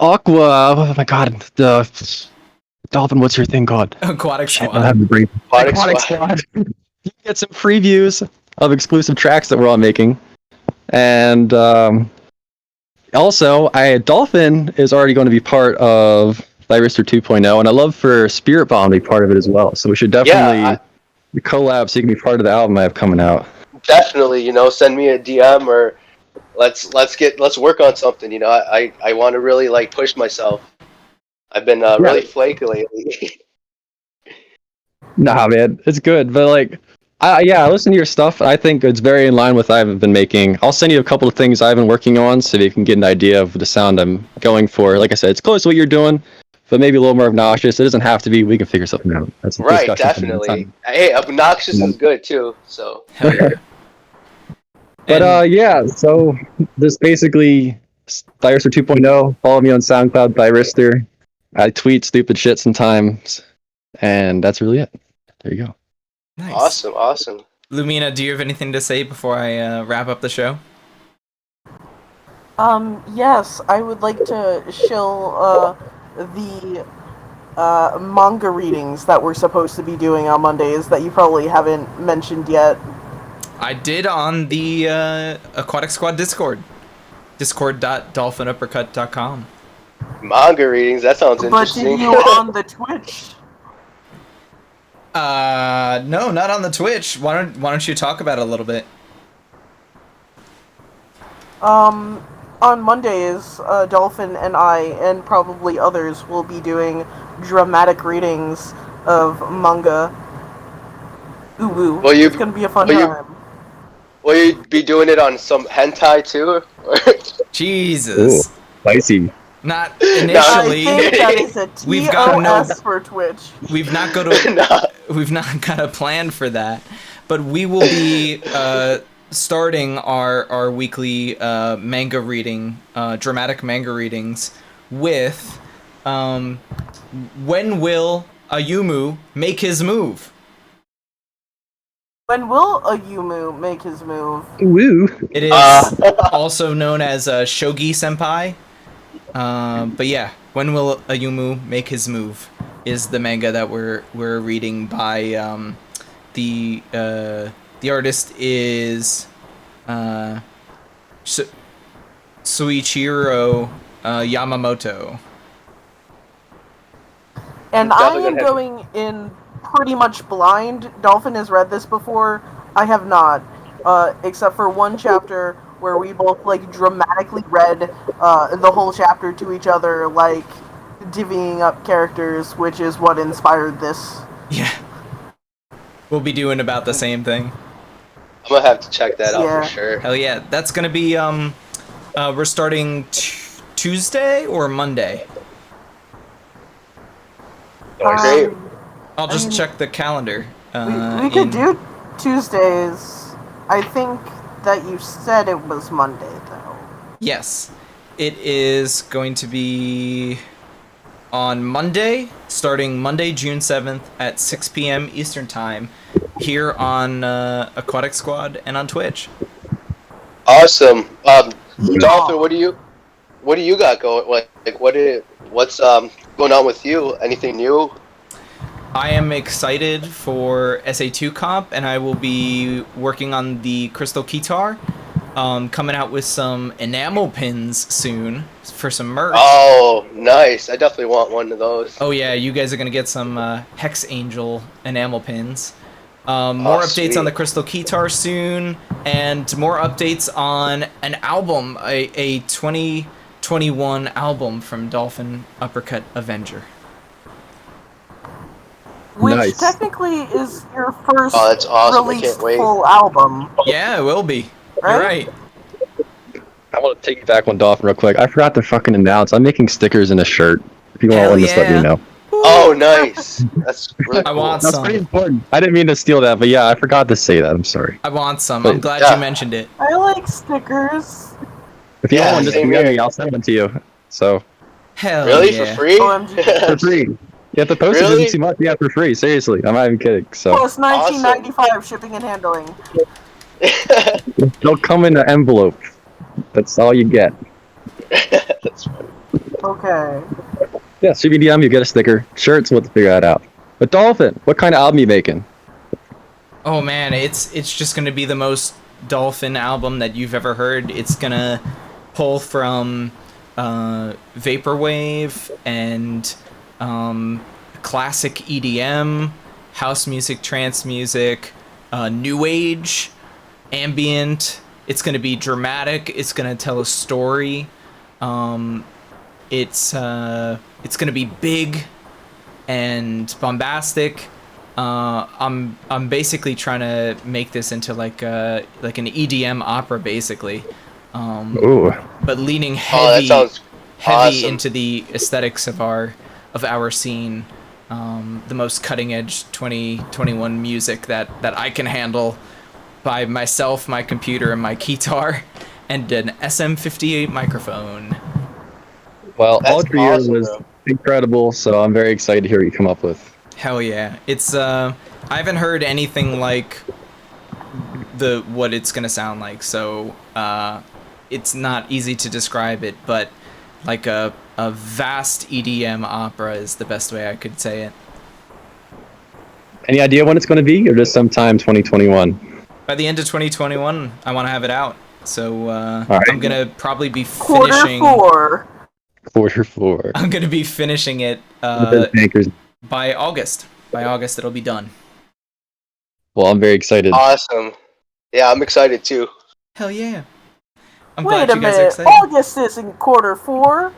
Aqua, oh my god, the Dolphin, what's your thing called? Aquatic I Squad. have the brain. Aquatic Squad. You can get some previews of exclusive tracks that we're all making. And also, Dolphin is already going to be part of Thyristor 2.0, and I love for Spirit Bomb to be part of it as well. So we should definitely collab so you can be part of the album I have coming out. Definitely, send me a DM or let's work on something. I want to really like push myself. I've been really flaky lately. Nah, man, it's good, but like, I listen to your stuff. I think it's very in line with what I've been making. I'll send you a couple of things I've been working on so you can get an idea of the sound I'm going for. Like I said, it's close to what you're doing, but maybe a little more obnoxious. It doesn't have to be. We can figure something out. That's a Right, discussion for another definitely. time. Hey, obnoxious is good too. So. Hell yeah. But yeah, so this basically Thyristor 2.0. Follow me on SoundCloud, Thyristor. I tweet stupid shit sometimes, and that's really it. There you go. Nice. Awesome. Lumina, do you have anything to say before I wrap up the show? Yes, I would like to shill the manga readings that we're supposed to be doing on Mondays that you probably haven't mentioned yet. I did on the Aquatic Squad Discord. Discord.dolphinuppercut.com. Manga readings, that sounds interesting. But did you on the Twitch? No, not on the Twitch. Why don't you talk about it a little bit? On Mondays, Dolphin and I, and probably others, will be doing dramatic readings of manga. Ooh, it's gonna be a fun time. Will you be doing it on some hentai too? Jesus. Ooh, spicy. Not initially. I think that is a TOS for Twitch. We've not got a plan for that, but we will be starting our weekly manga reading, dramatic manga readings with when will Ayumu make his move? When will Ayumu make his move? Woo. It is also known as Shogi Senpai. But yeah, when will Ayumu make his move? Is the manga that we're reading by the artist is Suichiro Yamamoto. And I am going in pretty much blind. Dolphin has read this before. I have not, except for one chapter where we both like dramatically read the whole chapter to each other, like divvying up characters, which is what inspired this. Yeah, we'll be doing about the same thing. I'm gonna have to check that out for sure. Hell yeah, that's gonna be we're starting Tuesday or Monday. Great. I'll just check the calendar. We could do Tuesdays. I think that you said it was Monday, though. Yes. It is going to be on Monday, starting Monday, June 7th at 6 p.m. Eastern Time, here on Aquatic Squad and on Twitch. Awesome. Dolphin, what do you got going? What's going on with you? Anything new? I am excited for SA2 comp, and I will be working on the Crystal Guitar, coming out with some enamel pins soon for some merch. Oh, nice. I definitely want one of those. Oh yeah, you guys are gonna get some Hex Angel enamel pins. More updates sweet. on the Crystal Guitar soon, and more updates on an album, a 2021 album from Dolphin Uppercut Avenger. Which Nice. technically is your first Oh, that's awesome. I released can't wait. full album. Yeah, it will be. Right? You're right. I want to take you back one, Dolphin, real quick. I forgot to fucking announce. I'm making stickers and a shirt. If you want Hell one, just let yeah. me know. Oh, nice. That's really I cool. want That's some. pretty important. I didn't mean to steal that, but yeah, I forgot to say that. I'm sorry. I want some. Wait, I'm glad yeah. you mentioned it. I like stickers. If you Yeah, want one, just same email here. me. I'll send one to you. So, Hell Really? yeah. For free? OMG. for free. Yeah, the postage Really? isn't too much. Yeah, for free. Seriously. I'm not even kidding. So, Plus $19.95 shipping and handling. they'll come in an envelope. That's all you get. That's funny. Okay. Yeah, CBDM, you get a sticker. Shirts, we'll figure that out. But Dolphin, what kind of album you making? Oh man, it's just gonna be the most Dolphin album that you've ever heard. It's gonna pull from vaporwave and classic EDM, house music, trance music, new age, ambient. It's gonna be dramatic. It's gonna tell a story. It's gonna be big and bombastic. I'm basically trying to make this into like an EDM opera, basically. Ooh. But leaning Oh, that heavy sounds awesome. into the aesthetics of our scene. The most cutting edge 2021 music that I can handle by myself, my computer, and my guitar, and an SM58 microphone. Well, That's all 3 years awesome, was bro. incredible, so I'm very excited to hear what you come up with. Hell yeah. It's I haven't heard anything like what it's gonna sound like, so it's not easy to describe it, but like a vast EDM opera is the best way I could say it. Any idea when it's going to be, or just sometime 2021? By the end of 2021, I want to have it out. So right. I'm gonna probably be Quarter finishing. four. Quarter 4. I'm gonna be finishing it Bankers. by August. By August, it'll be done. Well, I'm very excited. Awesome. Yeah, I'm excited too. Hell yeah! I'm Wait glad a you guys are minute. excited. August isn't quarter 4.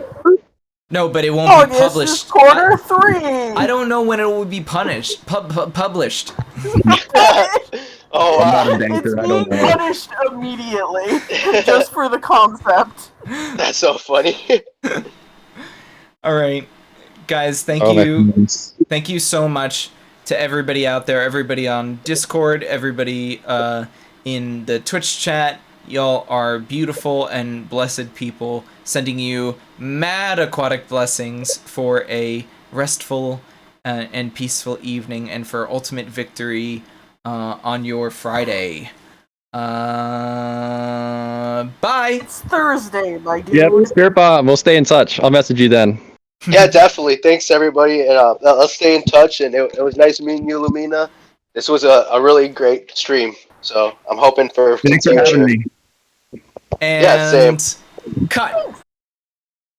No, but it won't be August published. is quarter 3. I don't know when it will be published. Published. Oh, I'm not a wow. banker, It's I being don't know. punished immediately, just for the concept. That's so funny. All right, guys. Thank Oh, my you. goodness. Thank you so much to everybody out there, everybody on Discord, everybody in the Twitch chat. Y'all are beautiful and blessed people, sending you mad aquatic blessings for a restful and peaceful evening, and for ultimate victory on your Friday. Bye! It's Thursday, my dude. Yeah, Spirit Bomb. We'll stay in touch. I'll message you then. Yeah, definitely. Thanks, everybody. And let's stay in touch. And it was nice meeting you, Lumina. This was a really great stream. So I'm hoping for some Thanks for having future. me. And Yeah, same. cut!